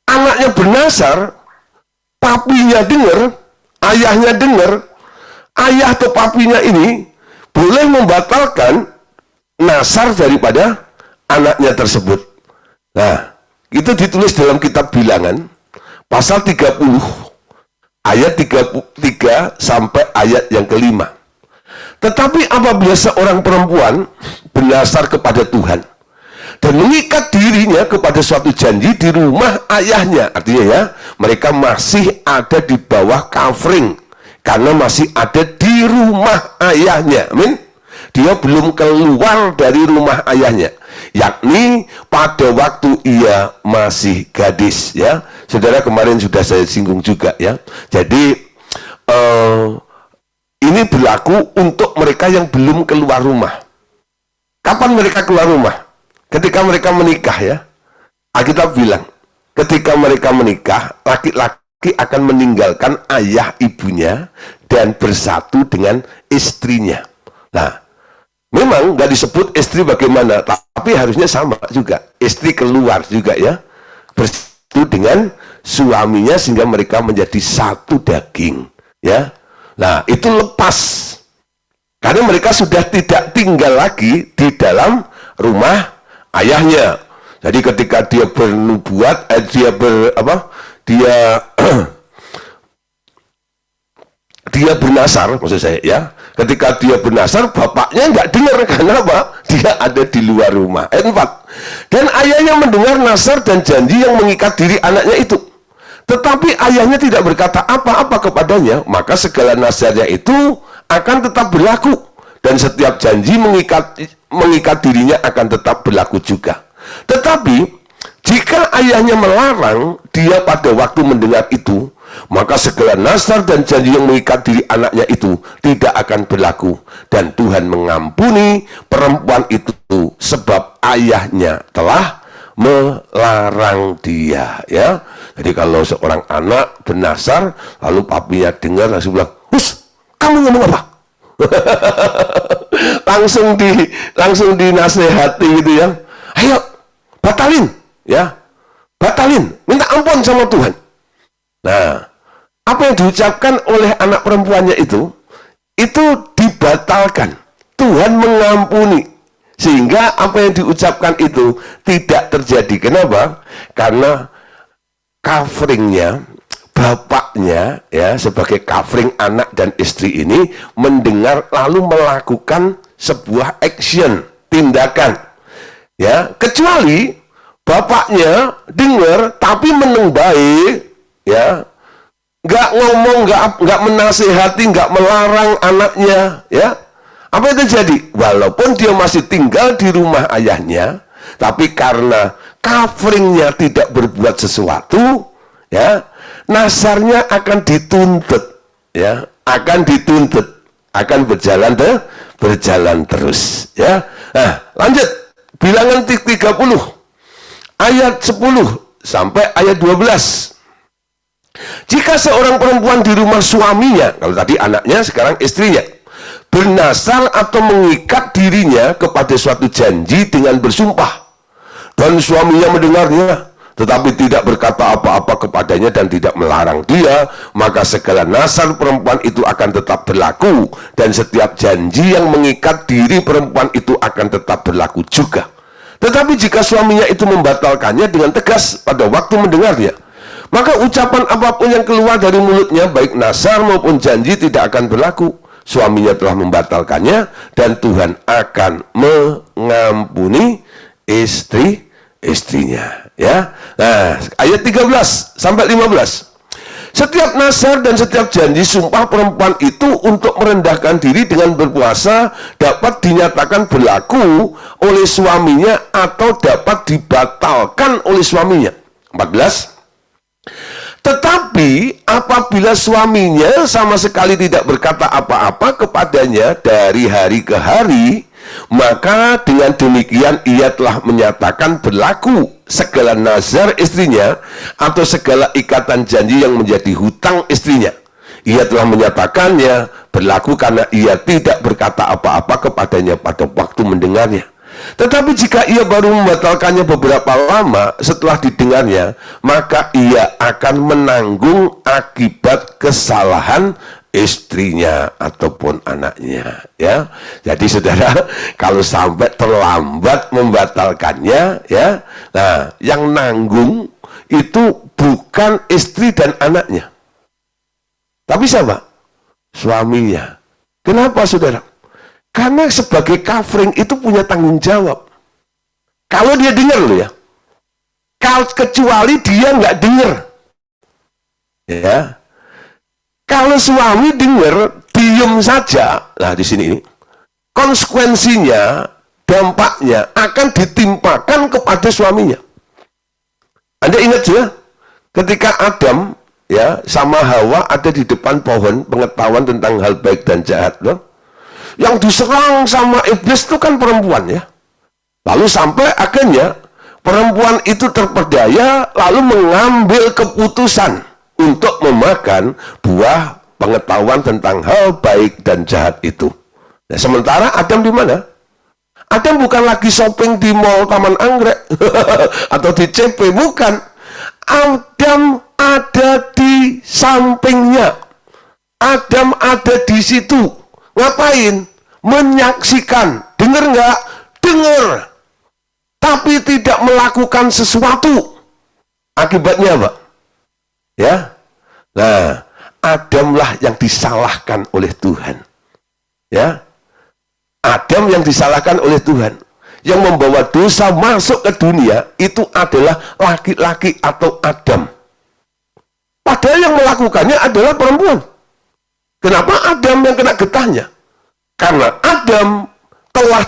Anaknya bernasar, papinya dengar, ayahnya dengar, ayah atau papinya ini boleh membatalkan nasar daripada anaknya tersebut. Nah, itu ditulis dalam kitab Bilangan pasal 30 ayat 33 sampai ayat yang kelima. Tetapi apabila seorang perempuan bernasar kepada Tuhan dan mengikat dirinya kepada suatu janji di rumah ayahnya, artinya ya, mereka masih ada di bawah covering karena masih ada di rumah ayahnya. Amin. Dia belum keluar dari rumah ayahnya, yakni pada waktu ia masih gadis, ya. Saudara, kemarin sudah saya singgung juga, ya. Jadi ini berlaku untuk mereka yang belum keluar rumah. Kapan mereka keluar rumah? Ketika mereka menikah, ya. Alkitab bilang, ketika mereka menikah, laki-laki akan meninggalkan ayah ibunya dan bersatu dengan istrinya. Nah, memang nggak disebut istri bagaimana, tapi harusnya sama juga. Istri keluar juga, ya, bersatu dengan suaminya sehingga mereka menjadi satu daging, ya. Nah, itu lepas karena mereka sudah tidak tinggal lagi di dalam rumah ayahnya. Jadi ketika dia bernubuat, dia bernasar, maksud saya, ya. Ketika dia bernasar, bapaknya nggak dengar, karena apa? Dia ada di luar rumah. Ayat 4. Dan ayahnya mendengar nasar dan janji yang mengikat diri anaknya itu. Tetapi ayahnya tidak berkata apa-apa kepadanya, maka segala nasarnya itu akan tetap berlaku, dan setiap janji mengikat dirinya akan tetap berlaku juga. Tetapi jika ayahnya melarang dia pada waktu mendengar itu, maka segala nasar dan janji yang mengikat diri anaknya itu tidak akan berlaku, dan Tuhan mengampuni perempuan itu sebab ayahnya telah melarang dia, ya. Jadi kalau seorang anak bernasar lalu papinya dengar langsung bilang, "Hus, kamu ngomong apa?" langsung dinasehati gitu ya. Ayo, batalin, ya. Batalin, minta ampun sama Tuhan. Nah, apa yang diucapkan oleh anak perempuannya itu dibatalkan. Tuhan mengampuni. Sehingga apa yang diucapkan itu tidak terjadi. Kenapa? Karena coveringnya, bapaknya ya sebagai covering anak dan istri ini mendengar lalu melakukan sebuah action, tindakan. Ya, kecuali bapaknya dengar tapi meneng baik, ya, nggak ngomong, nggak menasehati, nggak melarang anaknya, ya. Apa yang terjadi? Walaupun dia masih tinggal di rumah ayahnya, tapi karena coveringnya tidak berbuat sesuatu, ya, nasarnya akan dituntut, ya, akan berjalan terus, ya. Nah, lanjut, bilangan 30 ayat 10 sampai ayat 12. Jika seorang perempuan di rumah suaminya, kalau tadi anaknya, sekarang istrinya, bernasar atau mengikat dirinya kepada suatu janji dengan bersumpah, dan suaminya mendengarnya, tetapi tidak berkata apa-apa kepadanya dan tidak melarang dia, maka segala nasar perempuan itu akan tetap berlaku, dan setiap janji yang mengikat diri perempuan itu akan tetap berlaku juga. Tetapi jika suaminya itu membatalkannya dengan tegas pada waktu mendengarnya, maka ucapan apapun yang keluar dari mulutnya, baik nasar maupun janji, tidak akan berlaku. Suaminya telah membatalkannya, dan Tuhan akan mengampuni istrinya. Ya, nah, ayat 13 sampai 15. Setiap nasar dan setiap janji sumpah perempuan itu untuk merendahkan diri dengan berpuasa dapat dinyatakan berlaku oleh suaminya atau dapat dibatalkan oleh suaminya. 14. Tetapi apabila suaminya sama sekali tidak berkata apa-apa kepadanya dari hari ke hari, maka dengan demikian ia telah menyatakan berlaku segala nazar istrinya atau segala ikatan janji yang menjadi hutang istrinya. Ia telah menyatakannya berlaku karena ia tidak berkata apa-apa kepadanya pada waktu mendengarnya. Tetapi jika ia baru membatalkannya beberapa lama setelah didengarnya, maka ia akan menanggung akibat kesalahan istrinya ataupun anaknya, ya. Jadi saudara, kalau sampai terlambat membatalkannya, ya, nah, yang nanggung itu bukan istri dan anaknya, tapi siapa? Suaminya. Kenapa saudara? Karena sebagai covering itu punya tanggung jawab. Kalau dia dengar loh ya. Kecuali dia nggak dengar. Ya. Kalau suami dengar, diem saja. Nah, di sini konsekuensinya, dampaknya akan ditimpakan kepada suaminya. Anda ingat ya? Ketika Adam ya sama Hawa ada di depan pohon pengetahuan tentang hal baik dan jahat, loh. Yang diserang sama iblis itu kan perempuan ya. Lalu sampai akhirnya perempuan itu terperdaya lalu mengambil keputusan untuk memakan buah pengetahuan tentang hal baik dan jahat itu. Nah, sementara Adam di mana? Adam bukan lagi shopping di mall Taman Anggrek atau di CP, bukan. Adam ada di sampingnya. Adam ada di situ. Ngapain? Menyaksikan. Dengar nggak? Dengar. Tapi tidak melakukan sesuatu. Akibatnya apa? Ya. Nah, Adamlah yang disalahkan oleh Tuhan. Ya. Adam yang disalahkan oleh Tuhan. Yang membawa dosa masuk ke dunia itu adalah laki-laki atau Adam. Padahal yang melakukannya adalah perempuan. Kenapa Adam yang kena getahnya? Karena Adam telah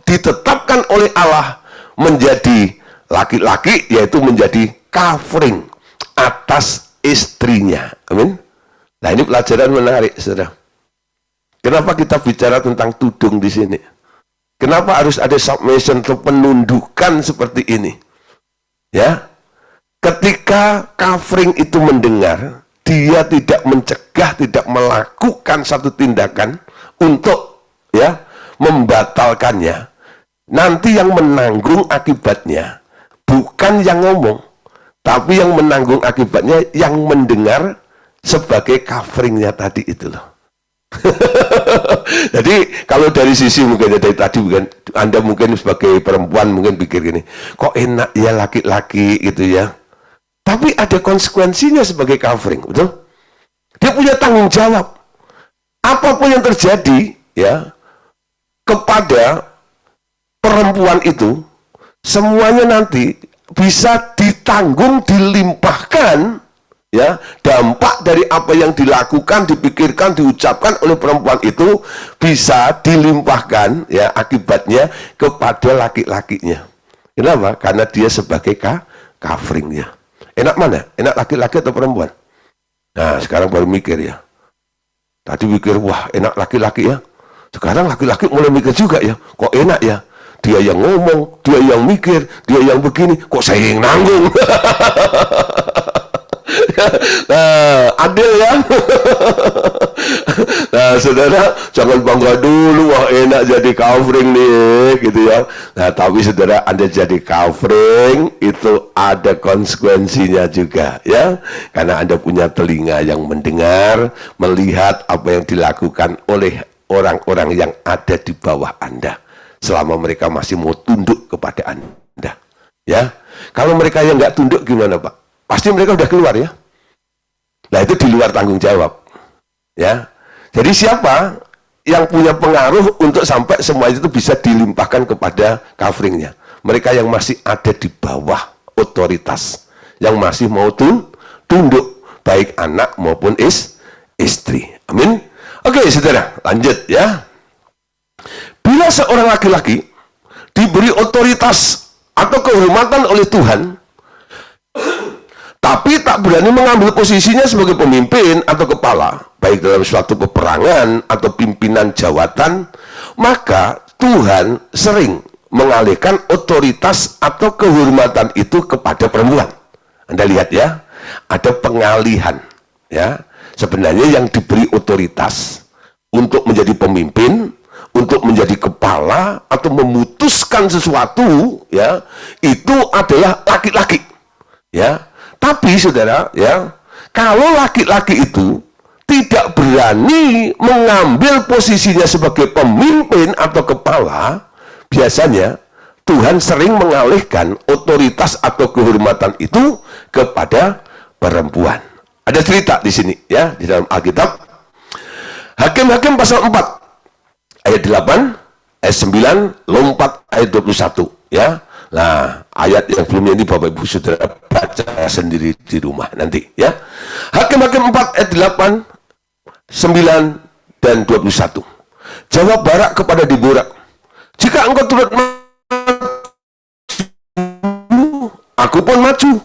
ditetapkan oleh Allah menjadi laki-laki, yaitu menjadi covering atas istrinya. Amin. Nah, ini pelajaran menarik, saudara. Kenapa kita bicara tentang tudung di sini? Kenapa harus ada submission atau penundukan seperti ini? Ya, ketika covering itu mendengar, dia tidak mencegah, tidak melakukan satu tindakan, untuk ya membatalkannya. Nanti yang menanggung akibatnya bukan yang ngomong, tapi yang menanggung akibatnya yang mendengar sebagai coveringnya tadi itu loh. Jadi kalau dari sisi mungkin dari tadi mungkin Anda mungkin sebagai perempuan mungkin pikir gini, kok enak ya laki-laki gitu ya. Tapi ada konsekuensinya sebagai covering, betul? Dia punya tanggung jawab. Apapun yang terjadi ya kepada perempuan itu, semuanya nanti bisa ditanggung, dilimpahkan ya, dampak dari apa yang dilakukan, dipikirkan, diucapkan oleh perempuan itu bisa dilimpahkan ya akibatnya kepada laki-lakinya. Kenapa? Karena dia sebagai coveringnya. Enak mana? Enak laki-laki atau perempuan? Nah sekarang baru mikir ya. Tadi mikir wah enak laki-laki ya. Sekarang laki-laki mulai mikir juga ya. Kok enak ya? Dia yang ngomong, dia yang mikir, dia yang begini. Kok saya yang nanggung? Nah, adil ya. Nah, saudara, jangan bangga dulu, wah enak jadi covering nih, gitu ya. Nah, tapi saudara, Anda jadi covering, itu ada konsekuensinya juga, ya. Karena Anda punya telinga yang mendengar, melihat apa yang dilakukan oleh orang-orang yang ada di bawah Anda. Selama mereka masih mau tunduk kepada Anda. Ya, kalau mereka yang nggak tunduk gimana Pak? Pasti mereka udah keluar ya. Nah itu di luar tanggung jawab, ya. Jadi siapa yang punya pengaruh untuk sampai semua itu bisa dilimpahkan kepada coveringnya? Mereka yang masih ada di bawah otoritas, yang masih mau tunduk, baik anak maupun istri. Amin. Oke, saudara, lanjut ya. Bila seorang laki-laki diberi otoritas atau kehormatan oleh Tuhan, tapi tak berani mengambil posisinya sebagai pemimpin atau kepala, baik dalam suatu peperangan atau pimpinan jawatan, maka Tuhan sering mengalihkan otoritas atau kehormatan itu kepada perempuan. Anda lihat ya, ada pengalihan. Ya, sebenarnya yang diberi otoritas untuk menjadi pemimpin, untuk menjadi kepala atau memutuskan sesuatu, ya, itu adalah laki-laki. Ya. Tapi saudara, ya, kalau laki-laki itu tidak berani mengambil posisinya sebagai pemimpin atau kepala, biasanya Tuhan sering mengalihkan otoritas atau kehormatan itu kepada perempuan. Ada cerita di sini ya, di dalam Alkitab. Hakim-Hakim pasal 4 ayat 8, ayat 9, lompat ayat 21 ya. Nah, ayat yang sebelumnya ini Bapak Ibu Saudara baca sendiri di rumah nanti ya. Hakim-Hakim 4 ayat 8, 9 dan 21. Jawab Barak kepada Deborah, "Jika engkau turut maju, aku pun maju.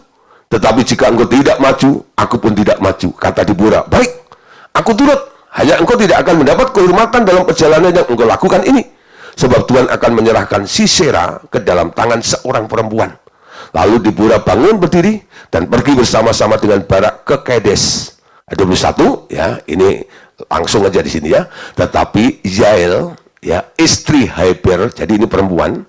Tetapi jika engkau tidak maju, aku pun tidak maju." Kata Deborah, "Baik, aku turut. Hanya engkau tidak akan mendapat kehormatan dalam perjalanan yang engkau lakukan ini. Sebab Tuhan akan menyerahkan Sisera ke dalam tangan seorang perempuan." Lalu Deborah bangun berdiri dan pergi bersama-sama dengan Barak ke Kades. 21 ya, ini langsung aja di sini ya. Tetapi Yael ya, istri Heber, jadi ini perempuan,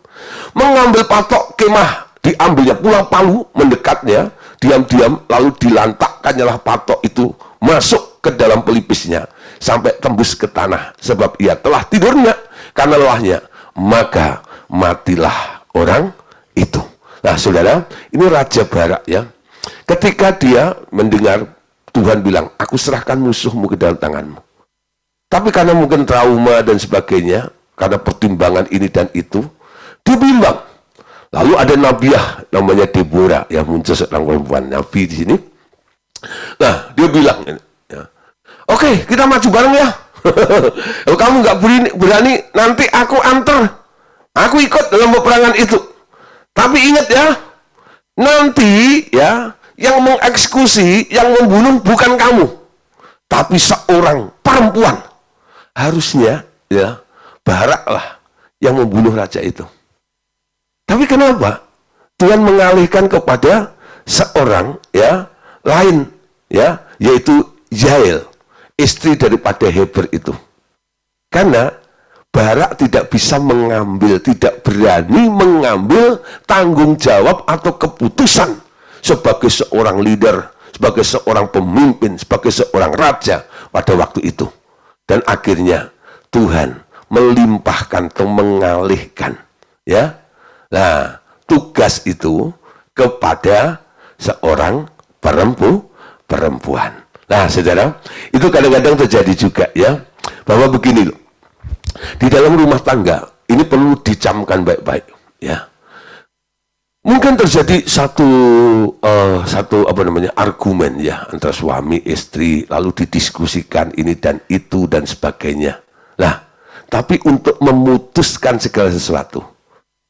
mengambil patok kemah, diambilnya pula palu, mendekatnya, diam-diam, lalu dilantakkannyalah patok itu masuk ke dalam pelipisnya sampai tembus ke tanah, sebab ia telah tidurnya karena lelahnya, maka matilah orang itu. Nah saudara, ini Raja Barak ya, ketika dia mendengar Tuhan bilang, "Aku serahkan musuhmu ke dalam tanganmu." Tapi karena mungkin trauma dan sebagainya, karena pertimbangan ini dan itu, dia bimbang. Lalu ada nabiah namanya Deborah yang muncul seorang perempuan nabi di sini. Nah dia bilang, ya, "Oke, kita maju bareng ya." Kalau kamu nggak berani, nanti aku antar, aku ikut dalam peperangan itu. Tapi ingat ya, nanti ya yang mengeksekusi, yang membunuh bukan kamu, tapi seorang perempuan. Harusnya ya Baraklah yang membunuh raja itu. Tapi kenapa Tuhan mengalihkan kepada seorang ya lain ya, yaitu Yael, istri daripada Heber itu. Karena Barak tidak bisa mengambil, tidak berani mengambil tanggung jawab atau keputusan sebagai seorang leader, sebagai seorang pemimpin, sebagai seorang raja pada waktu itu. Dan akhirnya Tuhan melimpahkan atau mengalihkan, ya. Nah, tugas itu kepada seorang perempuan. Nah, saudara, itu kadang-kadang terjadi juga, ya, bahwa begini loh. Di dalam rumah tangga ini perlu dicamkan baik-baik, ya. Mungkin terjadi satu argumen, ya, antara suami istri, lalu didiskusikan ini dan itu dan sebagainya. Nah, tapi untuk memutuskan segala sesuatu,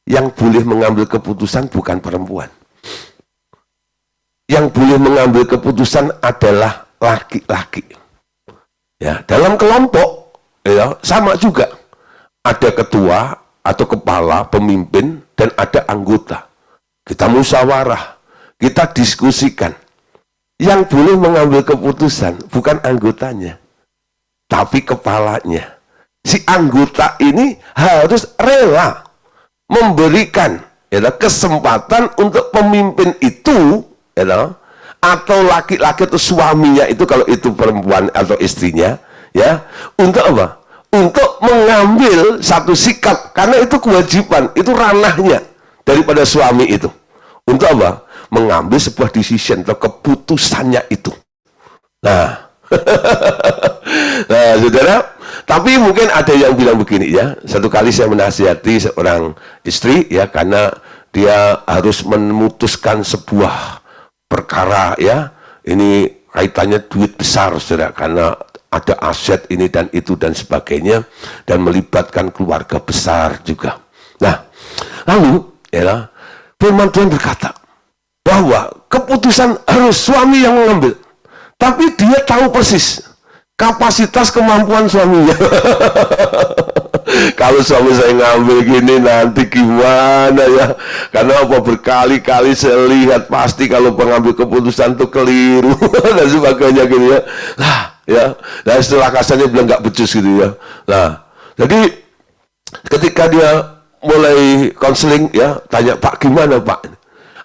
yang boleh mengambil keputusan bukan perempuan. Yang boleh mengambil keputusan adalah laki-laki. Ya, dalam kelompok, ya, sama juga. Ada ketua atau kepala, pemimpin, dan ada anggota. Kita musyawarah, kita diskusikan. Yang boleh mengambil keputusan bukan anggotanya, tapi kepalanya. Si anggota ini harus rela memberikan, ya, kesempatan untuk pemimpin itu, ya, atau laki-laki atau suaminya itu, kalau itu perempuan atau istrinya, ya, untuk apa? Untuk mengambil satu sikap, karena itu kewajiban, itu ranahnya daripada suami itu. Untuk apa? Mengambil sebuah decision atau keputusannya itu. Nah, nah, saudara, tapi mungkin ada yang bilang begini, ya. Satu kali saya menasihati seorang istri, ya, karena dia harus memutuskan sebuah perkara, ya. Ini kaitannya duit besar, saudara, karena ada aset ini dan itu dan sebagainya, dan melibatkan keluarga besar juga. Nah, lalu, ya, firman Tuhan berkata bahwa keputusan harus suami yang mengambil, tapi dia tahu persis kapasitas kemampuan suaminya. Kalau suami saya ngambil gini nanti gimana, ya? Karena apa, berkali-kali saya lihat pasti kalau pengambil keputusan itu keliru dan sebagainya gitu, ya. Nah, ya, nah setelah kasarnya bilang nggak becus gitu, ya. Nah, jadi ketika dia mulai konseling, ya, tanya, Pak, gimana Pak?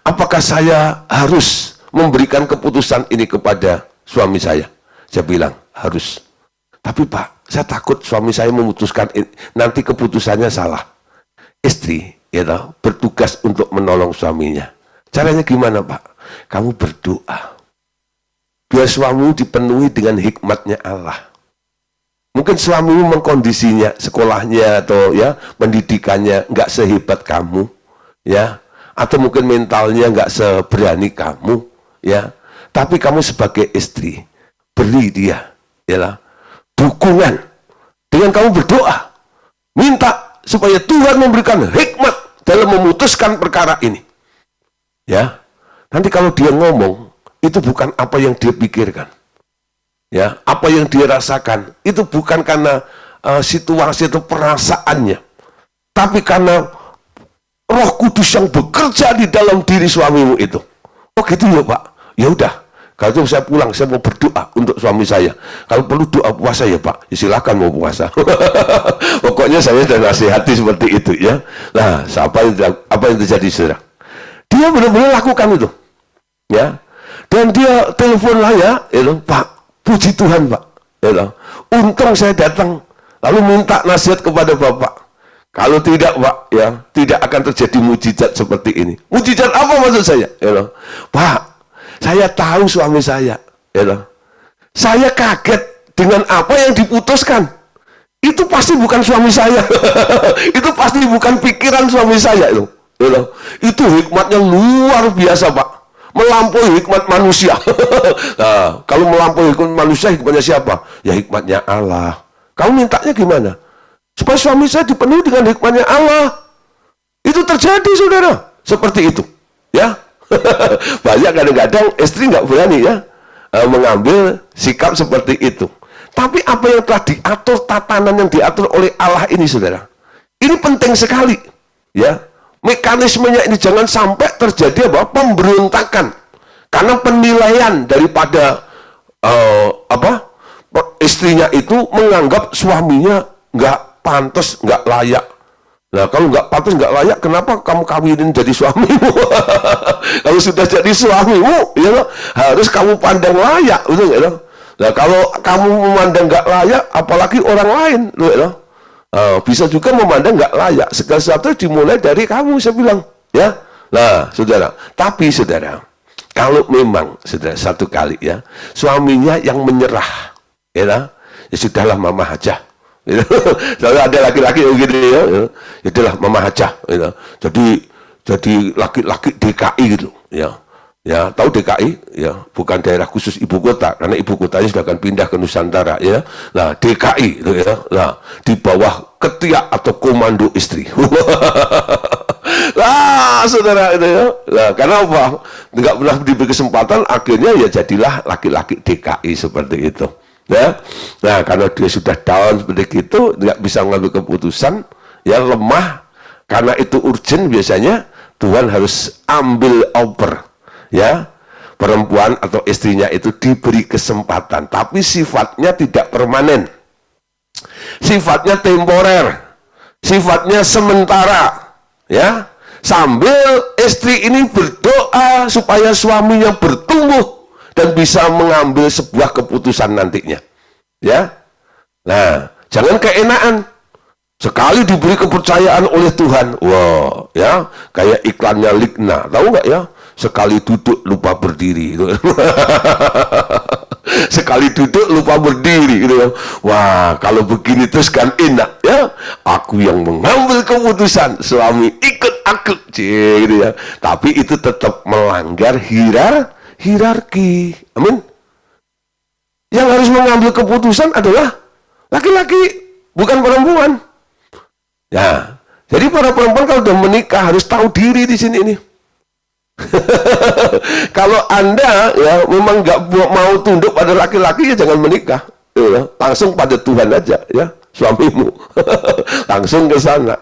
Apakah saya harus memberikan keputusan ini kepada suami saya? Saya bilang harus. Tapi Pak, saya takut suami saya memutuskan nanti keputusannya salah. Istri, ya, bertugas untuk menolong suaminya. Caranya gimana Pak? Kamu berdoa biar suamimu dipenuhi dengan hikmatnya Allah. Mungkin suamimu mengkondisinya, sekolahnya atau, ya, pendidikannya nggak sehebat kamu, ya, atau mungkin mentalnya nggak seberani kamu, ya. Tapi kamu sebagai istri beri dia, ya, dukungan dengan kamu berdoa, minta supaya Tuhan memberikan hikmat dalam memutuskan perkara ini, ya. Nanti kalau dia ngomong, itu bukan apa yang dia pikirkan, ya, apa yang dia rasakan, itu bukan karena situasi atau perasaannya, tapi karena Roh Kudus yang bekerja di dalam diri suamimu itu. Oh gitu ya Pak, ya udah. Kalau itu saya pulang, saya mau berdoa untuk suami saya. Kalau perlu doa puasa ya Pak, ya silakan mau puasa. Pokoknya saya sudah nasihati seperti itu, ya. Nah, apa yang terjadi, saudara? Dia benar-benar lakukan itu, ya. Dan dia telepon lah, ya, Pak, puji Tuhan Pak, ya, untung saya datang, lalu minta nasihat kepada Bapak. Kalau tidak Pak, ya, tidak akan terjadi mujizat seperti ini. Mujizat apa maksud saya? Ya, Pak, saya tahu suami saya, ya, saya kaget dengan apa yang diputuskan. Itu pasti bukan suami saya. Itu pasti bukan pikiran suami saya itu. Ya, itu hikmatnya luar biasa Pak, melampaui hikmat manusia. Nah, kalau melampaui hikmat manusia, hikmatnya siapa? Ya hikmatnya Allah. Kamu mintanya gimana? Supaya suami saya dipenuhi dengan hikmatnya Allah. Itu terjadi, saudara. Seperti itu, ya. Banyak kadang-kadang istri nggak berani, ya, mengambil sikap seperti itu. Tapi apa yang telah diatur, tatanan yang diatur oleh Allah ini, saudara, ini penting sekali, ya. Mekanismenya ini jangan sampai terjadi apa? Pemberontakan. Karena penilaian daripada istrinya itu menganggap suaminya nggak pantas, nggak layak. Nah, kalau nggak pantas, nggak layak, kenapa kamu kawinin jadi suamimu? Kalau sudah jadi suamimu, ya, harus kamu pandang layak, betul nggak? Nah, kalau kamu memandang nggak layak, apalagi orang lain, ya, bisa juga memandang nggak layak. Segala sesuatu dimulai dari kamu, saya bilang, ya. Nah, saudara, tapi saudara, kalau memang saudara satu kali ya, suaminya yang menyerah, ya sudahlah mama aja. Kalau ada laki-laki begitu ya, ya itulah mama aja. Ya. Jadi laki-laki DKI gitu, ya. Ya, tahu DKI? Ya, bukan daerah khusus ibu kota, karena ibu kotanya sudah akan pindah ke Nusantara, ya. Nah, DKI, gitu, ya. Nah, di bawah ketiak atau komando istri. Lah, saudara itu ya. Nah, karena apa? Nggak pernah diberi kesempatan, akhirnya ya jadilah laki-laki DKI seperti itu. Ya, nah karena dia sudah down seperti itu, nggak bisa mengambil keputusan, ya lemah, karena itu urgent biasanya Tuhan harus ambil over, ya perempuan atau istrinya itu diberi kesempatan, tapi sifatnya tidak permanen, sifatnya temporer, sifatnya sementara, ya sambil istri ini berdoa supaya suaminya bertumbuh dan bisa mengambil sebuah keputusan nantinya, ya. Nah, jangan keenaan. Sekali diberi kepercayaan oleh Tuhan, wow, ya, kayak iklannya Ligna, tahu nggak ya? Sekali duduk lupa berdiri, sekali duduk lupa berdiri, gitu ya. Wah, kalau begini terus kan enak, ya. Aku yang mengambil keputusan, suami ikut aku, gitu ya. Tapi itu tetap melanggar hierarki. Amin. Yang harus mengambil keputusan adalah laki-laki, bukan perempuan. Ya, jadi para perempuan kalau sudah menikah harus tahu diri di sini ini. Kalau Anda ya memang nggak mau tunduk pada laki-laki, ya jangan menikah. Ya, langsung pada Tuhan aja, ya suamimu. Langsung ke sana.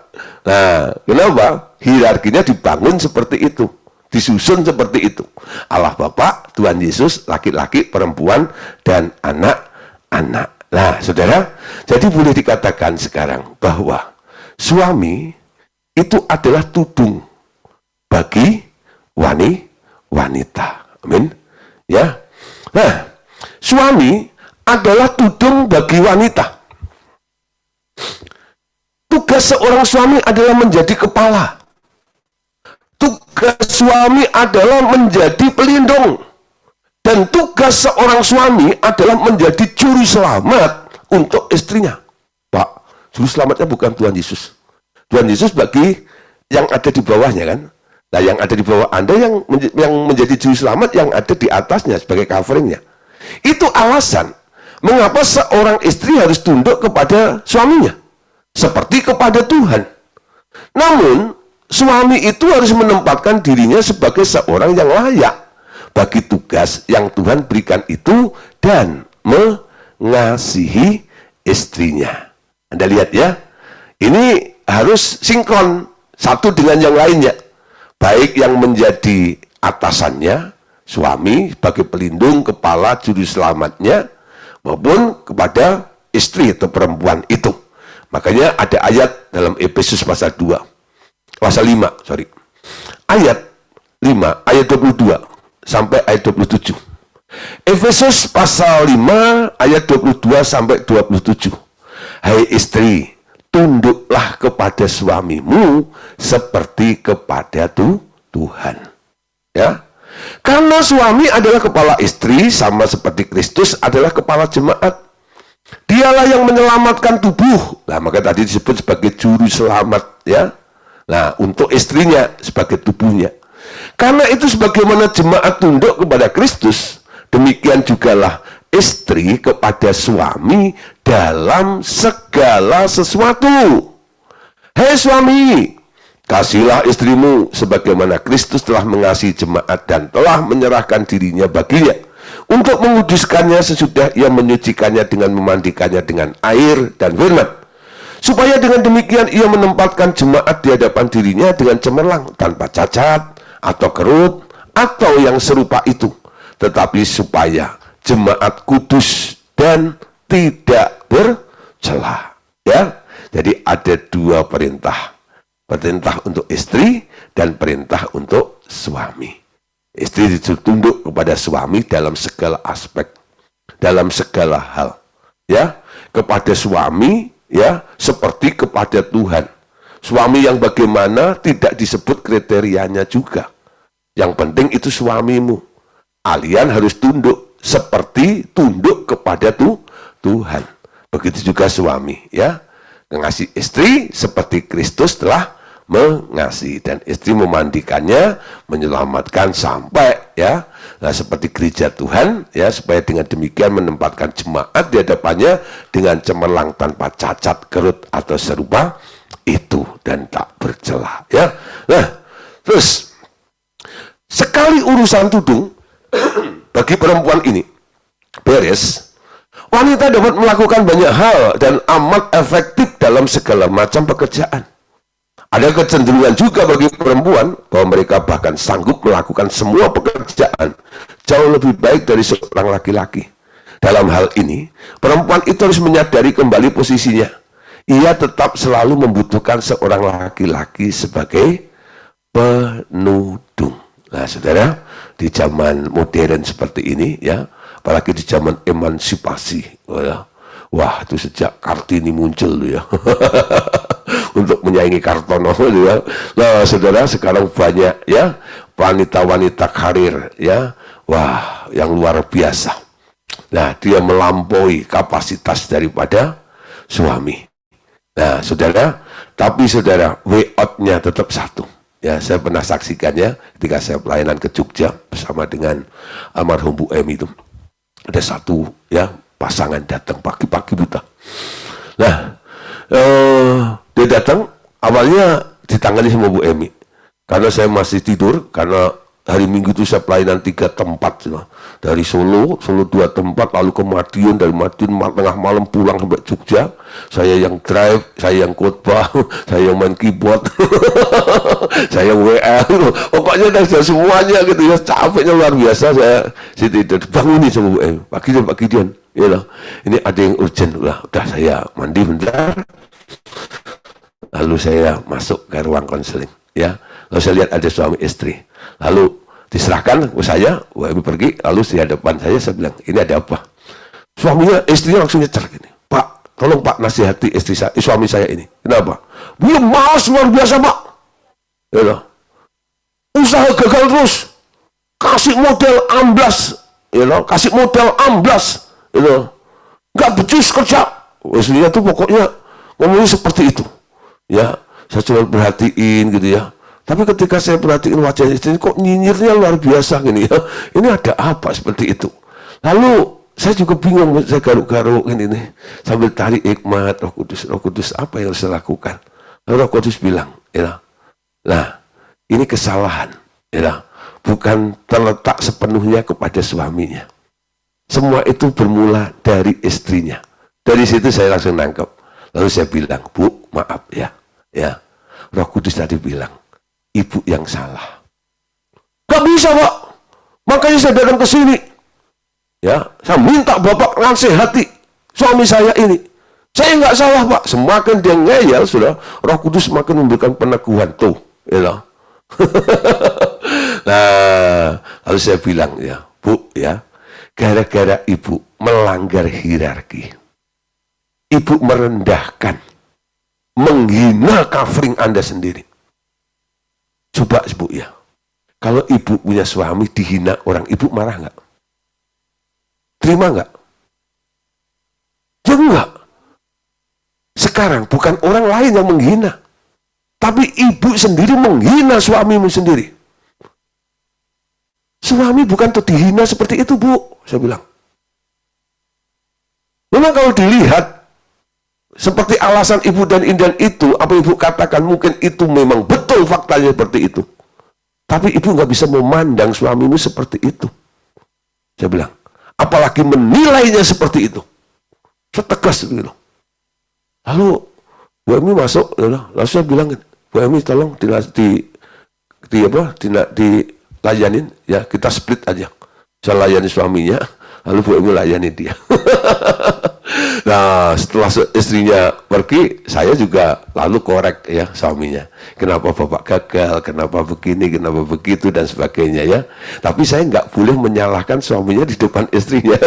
Nah, kenapa? Hierarkinya dibangun seperti itu. Disusun seperti itu. Allah Bapa, Tuhan Yesus, laki-laki, perempuan, dan anak-anak. Nah, saudara, jadi boleh dikatakan sekarang bahwa suami itu adalah tudung bagi wanita. Amin. Ya. Nah, suami adalah tudung bagi wanita. Tugas seorang suami adalah menjadi kepala. Tugas suami adalah menjadi pelindung, dan tugas seorang suami adalah menjadi juru selamat untuk istrinya. Pak, juru selamatnya bukan Tuhan Yesus. Tuhan Yesus bagi yang ada di bawahnya kan. Nah, yang ada di bawah Anda yang menjadi juru selamat yang ada di atasnya sebagai coveringnya. Itu alasan mengapa seorang istri harus tunduk kepada suaminya seperti kepada Tuhan. Namun suami itu harus menempatkan dirinya sebagai seorang yang layak bagi tugas yang Tuhan berikan itu dan mengasihi istrinya. Anda lihat ya, ini harus sinkron satu dengan yang lainnya. Baik yang menjadi atasannya, suami sebagai pelindung, kepala, juru selamatnya, maupun kepada istri atau perempuan itu. Makanya ada ayat dalam Efesus pasal 2. Pasal 5, sorry. Ayat 5, ayat 22 sampai ayat 27. Efesus pasal 5 ayat 22 sampai 27. Hai istri, tunduklah kepada suamimu seperti kepada Tuhan. Ya. Karena suami adalah kepala istri sama seperti Kristus adalah kepala jemaat. Dialah yang menyelamatkan tubuh. Nah, maka tadi disebut sebagai juru selamat, ya. Nah, untuk istrinya sebagai tubuhnya. Karena itu sebagaimana jemaat tunduk kepada Kristus, demikian jugalah istri kepada suami dalam segala sesuatu. Hei suami, kasihilah istrimu sebagaimana Kristus telah mengasihi jemaat dan telah menyerahkan dirinya baginya untuk menguduskannya sesudah ia menyucikannya dengan memandikannya dengan air dan firman, supaya dengan demikian ia menempatkan jemaat di hadapan dirinya dengan cemerlang, tanpa cacat atau kerut atau yang serupa itu, tetapi supaya jemaat kudus dan tidak bercela. Ya, Jadi ada dua perintah. Perintah untuk istri dan perintah untuk suami. Istri ditunduk kepada suami dalam segala aspek, dalam segala hal. Ya, kepada suami ya seperti kepada Tuhan. Suami yang bagaimana tidak disebut kriterianya juga. Yang penting itu suamimu. Kalian harus tunduk seperti tunduk kepada Tuhan. Begitu juga suami, ya. Mengasihi istri seperti Kristus telah mengasihi, dan istri memandikannya, menyelamatkan sampai, ya. Nah, seperti gereja Tuhan, ya, supaya dengan demikian menempatkan jemaat di hadapannya dengan cemerlang tanpa cacat, kerut atau serupa itu dan tak bercela, ya. Nah, terus sekali urusan tudung bagi perempuan ini beres, wanita dapat melakukan banyak hal dan amat efektif dalam segala macam pekerjaan. Ada kecenderungan juga bagi perempuan bahwa mereka bahkan sanggup melakukan semua pekerjaan jauh lebih baik dari seorang laki-laki. Dalam hal ini, perempuan itu harus menyadari kembali posisinya. Ia tetap selalu membutuhkan seorang laki-laki sebagai penudung. Nah, saudara, di zaman modern seperti ini, ya, apalagi di zaman emansipasi, wah, itu sejak Kartini muncul, ya, untuk menyaingi Kartono, ya. Nah, saudara, sekarang banyak, ya, wanita-wanita karir, ya, wah, yang luar biasa. Nah, dia melampaui kapasitas daripada suami. Nah, saudara, tapi saudara, way out-nya tetap satu. Ya, saya pernah saksikannya ketika saya pelayanan ke Jogja bersama dengan almarhum Bu Em itu. Ada satu, ya, pasangan datang pagi-pagi buta. Nah, dia datang, awalnya ditangani sama Bu Emi. Karena saya masih tidur, karena hari Minggu itu saya pelayanan 3 tempat. Ya. Dari Solo 2 tempat, lalu ke Madiun, dari Madiun tengah malam pulang sampai Jogja. Saya yang drive, saya yang khotbah, saya yang main keyboard, saya yang WA. Pokoknya saya semuanya gitu ya, capeknya luar biasa. Saya tidur, bangunin sama Bu Emi. Pak Gideon, ya loh, ini ada yang urgent. Udah saya mandi bentar. Lalu saya masuk ke ruang konseling, ya. Lalu saya lihat ada suami istri. Lalu diserahkan ke saya, Emi pergi. Lalu di hadapan saya bilang, ini ada apa? Istrinya langsung nyecer gini, Pak, tolong Pak nasihati suami saya ini. Kenapa? Dia malas luar biasa, Pak. Ya loh. Usaha gagal terus. Kasih modal amblas, ya loh. Kasih modal amblas, ya loh. Nggak becus kerja. Istrinya tuh pokoknya ngomongnya seperti itu. Ya, saya cuma perhatiin gitu ya. Tapi ketika saya perhatiin wajah istri, kok nyinyirnya luar biasa gini ya. Ini ada apa seperti itu? Lalu saya juga bingung, saya garuk-garuk ini nih, sambil tarik hikmat Roh Kudus apa yang harus saya lakukan? Lalu Roh Kudus bilang, ya, nah ini kesalahan, ya, bukan terletak sepenuhnya kepada suaminya. Semua itu bermula dari istrinya. Dari situ saya langsung nangkep. Lalu saya bilang, Bu, maaf ya, Roh Kudus tadi bilang, Ibu yang salah. Gak bisa, Pak. Makanya saya datang ke sini. Ya, saya minta Bapak nasihati suami saya ini. Saya nggak salah, Pak. Semakin dia ngeyel, sudah, Roh Kudus semakin memberikan peneguhan. Tuh, ya. Nah, lalu saya bilang, ya, Bu, ya, gara-gara Ibu melanggar hierarki. Ibu merendahkan, menghina covering Anda sendiri. Coba, Bu, ya, kalau Ibu punya suami dihina orang, Ibu marah nggak? Terima nggak? Ya enggak. Sekarang bukan orang lain yang menghina, tapi Ibu sendiri menghina suamimu sendiri. Suami bukan tuh dihina seperti itu, Bu, saya bilang. Memang kalau dilihat seperti alasan Ibu dan Indan itu, apa Ibu katakan mungkin itu memang betul faktanya seperti itu. Tapi Ibu nggak bisa memandang suamimu seperti itu. Saya bilang, apalagi menilainya seperti itu. Setegas gitu. Lalu Bu Emi masuk, lalu saya bilang, Bu Emi tolong dilayanin, ya kita split aja. Saya layani suaminya, lalu Bu Emi layani dia. Nah, setelah istrinya pergi, saya juga lalu korek ya suaminya. Kenapa Bapak gagal, kenapa begini, kenapa begitu, dan sebagainya ya. Tapi saya nggak boleh menyalahkan suaminya di depan istrinya.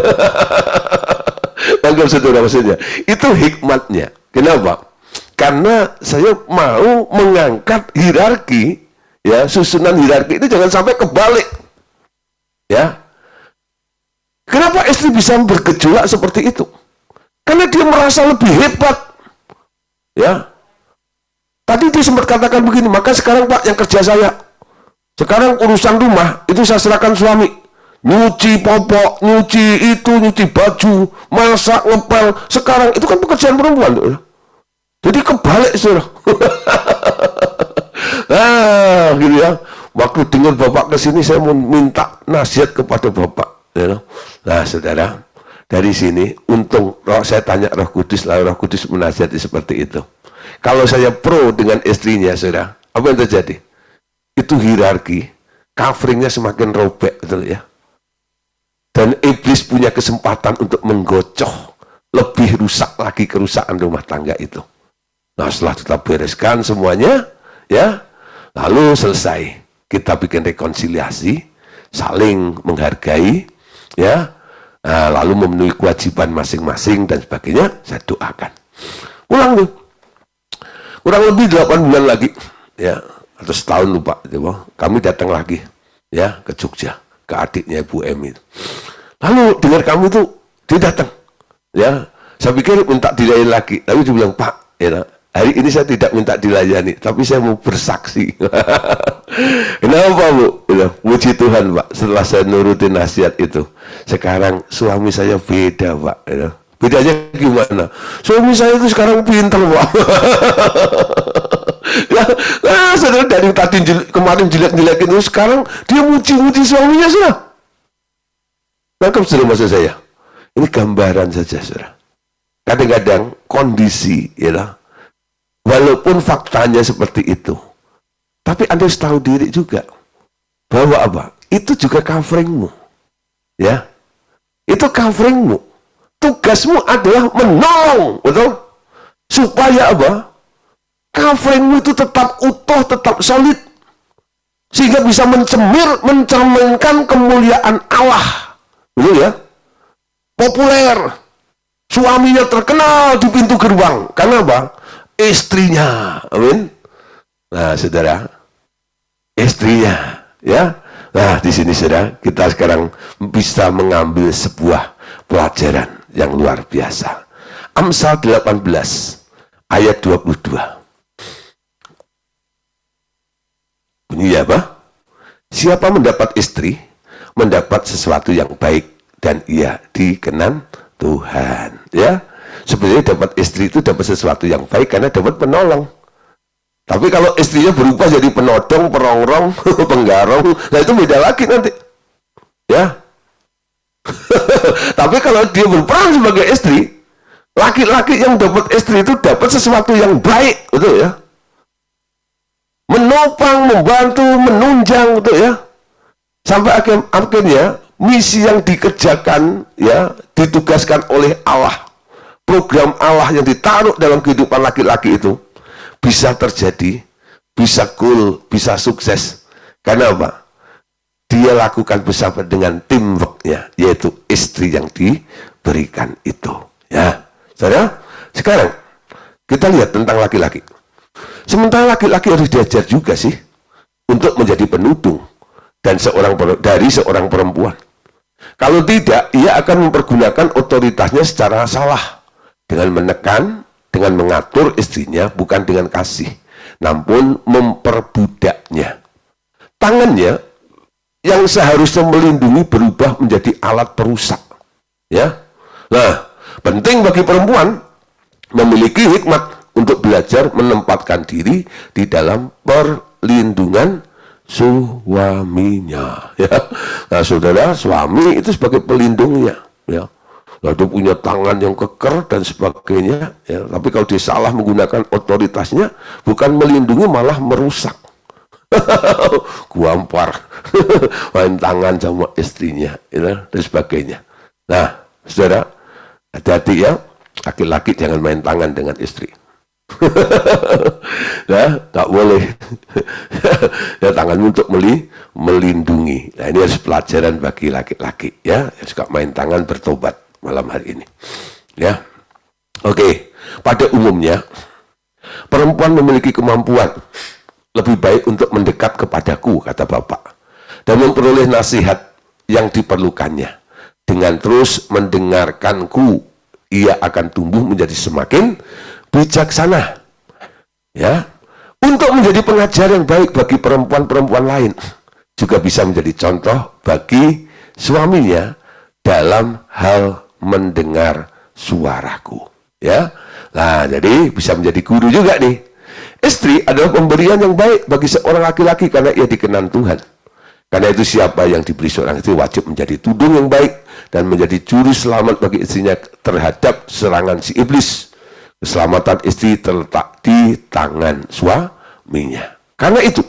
Anggap saudara maksudnya. Itu hikmatnya. Kenapa? Karena saya mau mengangkat hierarki, ya, susunan hierarki itu jangan sampai kebalik. Ya. Kenapa istri bisa bergejolak seperti itu? Karena dia merasa lebih hebat. Ya. Tadi dia sempat katakan begini, maka sekarang Pak yang kerja saya. Sekarang urusan rumah itu saya serahkan suami. Nyuci popok, nyuci itu, nyuci baju, masak, ngepel. Sekarang itu kan pekerjaan perempuan. Jadi kebalik, saudara. Nah, gitu ya. Waktu dengar Bapak kesini, saya mau minta nasihat kepada Bapak. Ya. Nah, saudara. Dari sini, untung saya tanya Roh Kudus, lalu Roh Kudus menasihati seperti itu. Kalau saya pro dengan istrinya, saudara, apa yang terjadi? Itu hierarki, coveringnya semakin robek, betul ya. Dan iblis punya kesempatan untuk menggocoh, lebih rusak lagi kerusakan rumah tangga itu. Nah, setelah kita bereskan semuanya, ya, lalu selesai. Kita bikin rekonsiliasi, saling menghargai, ya. Nah, lalu memenuhi kewajiban masing-masing dan sebagainya, saya doakan. Pulang tuh. Kurang lebih 8 bulan lagi, ya, atau setahun lupa, kami datang lagi, ya, ke Jogja, ke adiknya Ibu Emi. Lalu dengar kamu itu, dia datang, ya, saya pikir minta dilayani lagi, tapi dia bilang, Pak, ya, hari ini saya tidak minta dilayani, tapi saya mau bersaksi. Kenapa Bu? Ya, puji Tuhan Pak, setelah saya nurutin nasihat itu, sekarang suami saya beda Pak. Ya. Bedanya gimana? Suami saya itu sekarang pintar Pak. Ya, nah, saudara dari tadi kemarin jelek-jelekin itu, sekarang dia muji-muji suaminya sudah. Nangkep sudah maksud saya? Ini gambaran saja saudara. Kadang-kadang kondisi, ya, walaupun faktanya seperti itu, tapi Anda harus tahu diri juga bahwa apa? Itu juga coveringmu, ya. Itu coveringmu. Tugasmu adalah menolong, betul? Supaya apa? Coveringmu itu tetap utuh, tetap solid, sehingga bisa mencerminkan kemuliaan Allah, betul ya? Populer, suaminya terkenal di pintu gerbang, karena apa? Istrinya, amin. Nah, saudara, istrinya, ya. Nah, di sini saudara, kita sekarang bisa mengambil sebuah pelajaran yang luar biasa. Amsal 18 ayat 22. Bunyi apa? Siapa mendapat istri, mendapat sesuatu yang baik dan ia dikenan Tuhan, ya. Sebenarnya dapat istri itu dapat sesuatu yang baik karena dapat penolong. Tapi kalau istrinya berubah jadi penodong, perongrong, penggarong, nah itu beda lagi nanti. Ya. Tapi kalau dia berperan sebagai istri, laki-laki yang dapat istri itu dapat sesuatu yang baik, betul ya. Menopang, membantu, menunjang, betul ya. Sampai akhirnya misi yang dikerjakan, ya, ditugaskan oleh Allah. Program Allah yang ditaruh dalam kehidupan laki-laki itu bisa terjadi, bisa cool, bisa sukses. Karena apa? Dia lakukan bersama dengan teamworknya, yaitu istri yang diberikan itu. Ya, saudara. Sekarang kita lihat tentang laki-laki. Sementara laki-laki harus diajar juga sih untuk menjadi penudung dan dari seorang perempuan. Kalau tidak, ia akan mempergunakan otoritasnya secara salah dengan menekan, dengan mengatur istrinya, bukan dengan kasih, namun memperbudaknya. Tangannya yang seharusnya melindungi berubah menjadi alat perusak. Ya, nah, penting bagi perempuan memiliki hikmat untuk belajar menempatkan diri di dalam perlindungan suaminya. Ya, nah saudara, suami itu sebagai pelindungnya. Ya. Lalu punya tangan yang keker dan sebagainya, ya. Tapi kalau dia salah menggunakan otoritasnya, bukan melindungi malah merusak. Guampar main tangan sama istrinya, ya, dan sebagainya. Nah, saudara, hati-hati ya, laki-laki jangan main tangan dengan istri. Nah, tak boleh. Ya, tangan untuk melindungi. Nah, ini harus pelajaran bagi laki-laki ya, yang suka main tangan bertobat malam hari ini. Ya, oke. Pada umumnya, perempuan memiliki kemampuan lebih baik untuk mendekat kepadaku, kata Bapak, dan memperoleh nasihat yang diperlukannya. Dengan terus mendengarkanku, ia akan tumbuh menjadi semakin bijaksana. Ya, untuk menjadi pengajar yang baik bagi perempuan-perempuan lain, juga bisa menjadi contoh bagi suaminya dalam hal mendengar suaraku. Ya, nah jadi bisa menjadi guru juga nih. Istri adalah pemberian yang baik bagi seorang laki-laki karena ia dikenan Tuhan. Karena itu siapa yang diberi seorang istri wajib menjadi tudung yang baik dan menjadi juru selamat bagi istrinya terhadap serangan si iblis. Keselamatan istri terletak di tangan suaminya. Karena itu,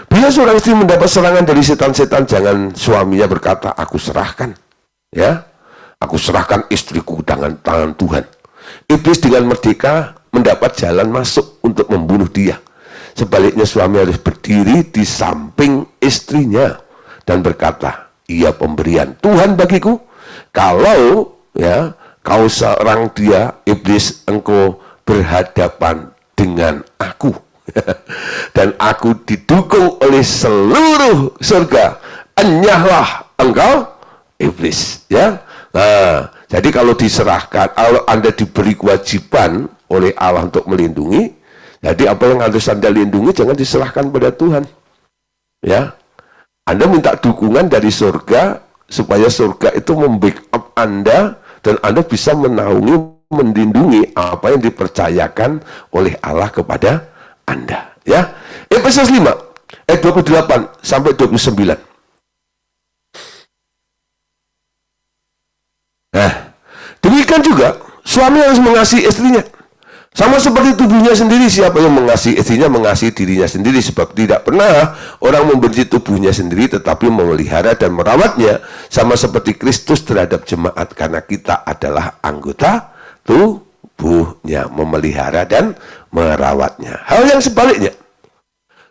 bila seorang istri mendapat serangan dari setan-setan, jangan suaminya berkata, aku serahkan. Ya, aku serahkan istriku dengan tangan Tuhan. Iblis dengan merdeka mendapat jalan masuk untuk membunuh dia. Sebaliknya suami harus berdiri di samping istrinya dan berkata, ia pemberian Tuhan bagiku. Kalau ya kau serang dia, iblis, engkau berhadapan dengan aku. Dan aku didukung oleh seluruh surga. Enyahlah engkau, iblis. Ya. Nah, jadi kalau diserahkan, kalau Anda diberi kewajiban oleh Allah untuk melindungi, jadi apa yang harus Anda lindungi jangan diserahkan pada Tuhan. Ya, Anda minta dukungan dari surga supaya surga itu membackup Anda dan Anda bisa menaungi, melindungi apa yang dipercayakan oleh Allah kepada Anda. Ya, Efesus 5 ayat 28 sampai 29. Nah, demikian juga suami harus mengasihi istrinya. Sama seperti tubuhnya sendiri, siapa yang mengasihi istrinya mengasihi dirinya sendiri, sebab tidak pernah orang membenci tubuhnya sendiri tetapi memelihara dan merawatnya, sama seperti Kristus terhadap jemaat, karena kita adalah anggota tubuhnya, memelihara dan merawatnya. Hal yang sebaliknya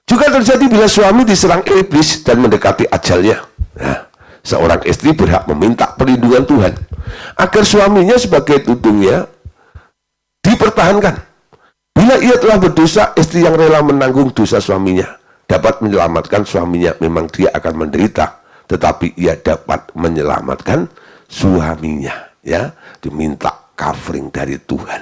juga terjadi bila suami diserang iblis dan mendekati ajalnya. Nah, seorang istri berhak meminta perlindungan Tuhan agar suaminya sebagai tudungnya dipertahankan. Bila ia telah berdosa, istri yang rela menanggung dosa suaminya dapat menyelamatkan suaminya. Memang dia akan menderita, tetapi ia dapat menyelamatkan suaminya. Ya, diminta covering dari Tuhan.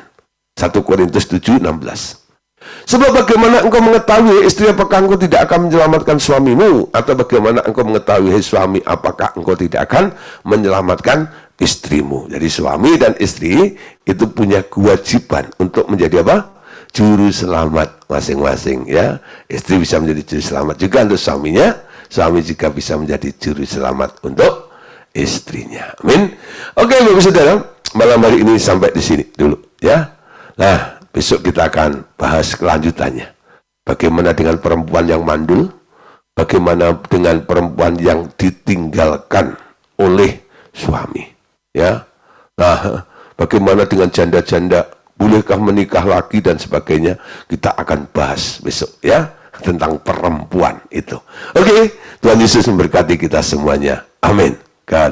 1 Korintus 7:16. Sebab bagaimana engkau mengetahui istri, apakah engkau tidak akan menyelamatkan suamimu? Atau bagaimana engkau mengetahui suami, apakah engkau tidak akan menyelamatkan istrimu? Jadi suami dan istri itu punya kewajiban untuk menjadi apa? Juru selamat masing-masing. Ya, istri bisa menjadi juru selamat juga untuk suaminya, suami juga bisa menjadi juru selamat untuk istrinya. Amin. Oke, Bapak Saudara, malam hari ini sampai di sini dulu ya. Nah, besok kita akan bahas kelanjutannya. Bagaimana dengan perempuan yang mandul? Bagaimana dengan perempuan yang ditinggalkan oleh suami? Ya. Nah, bagaimana dengan janda-janda? Bolehkah menikah lagi dan sebagainya? Kita akan bahas besok ya tentang perempuan itu. Oke, Tuhan Yesus memberkati kita semuanya. Amin. God.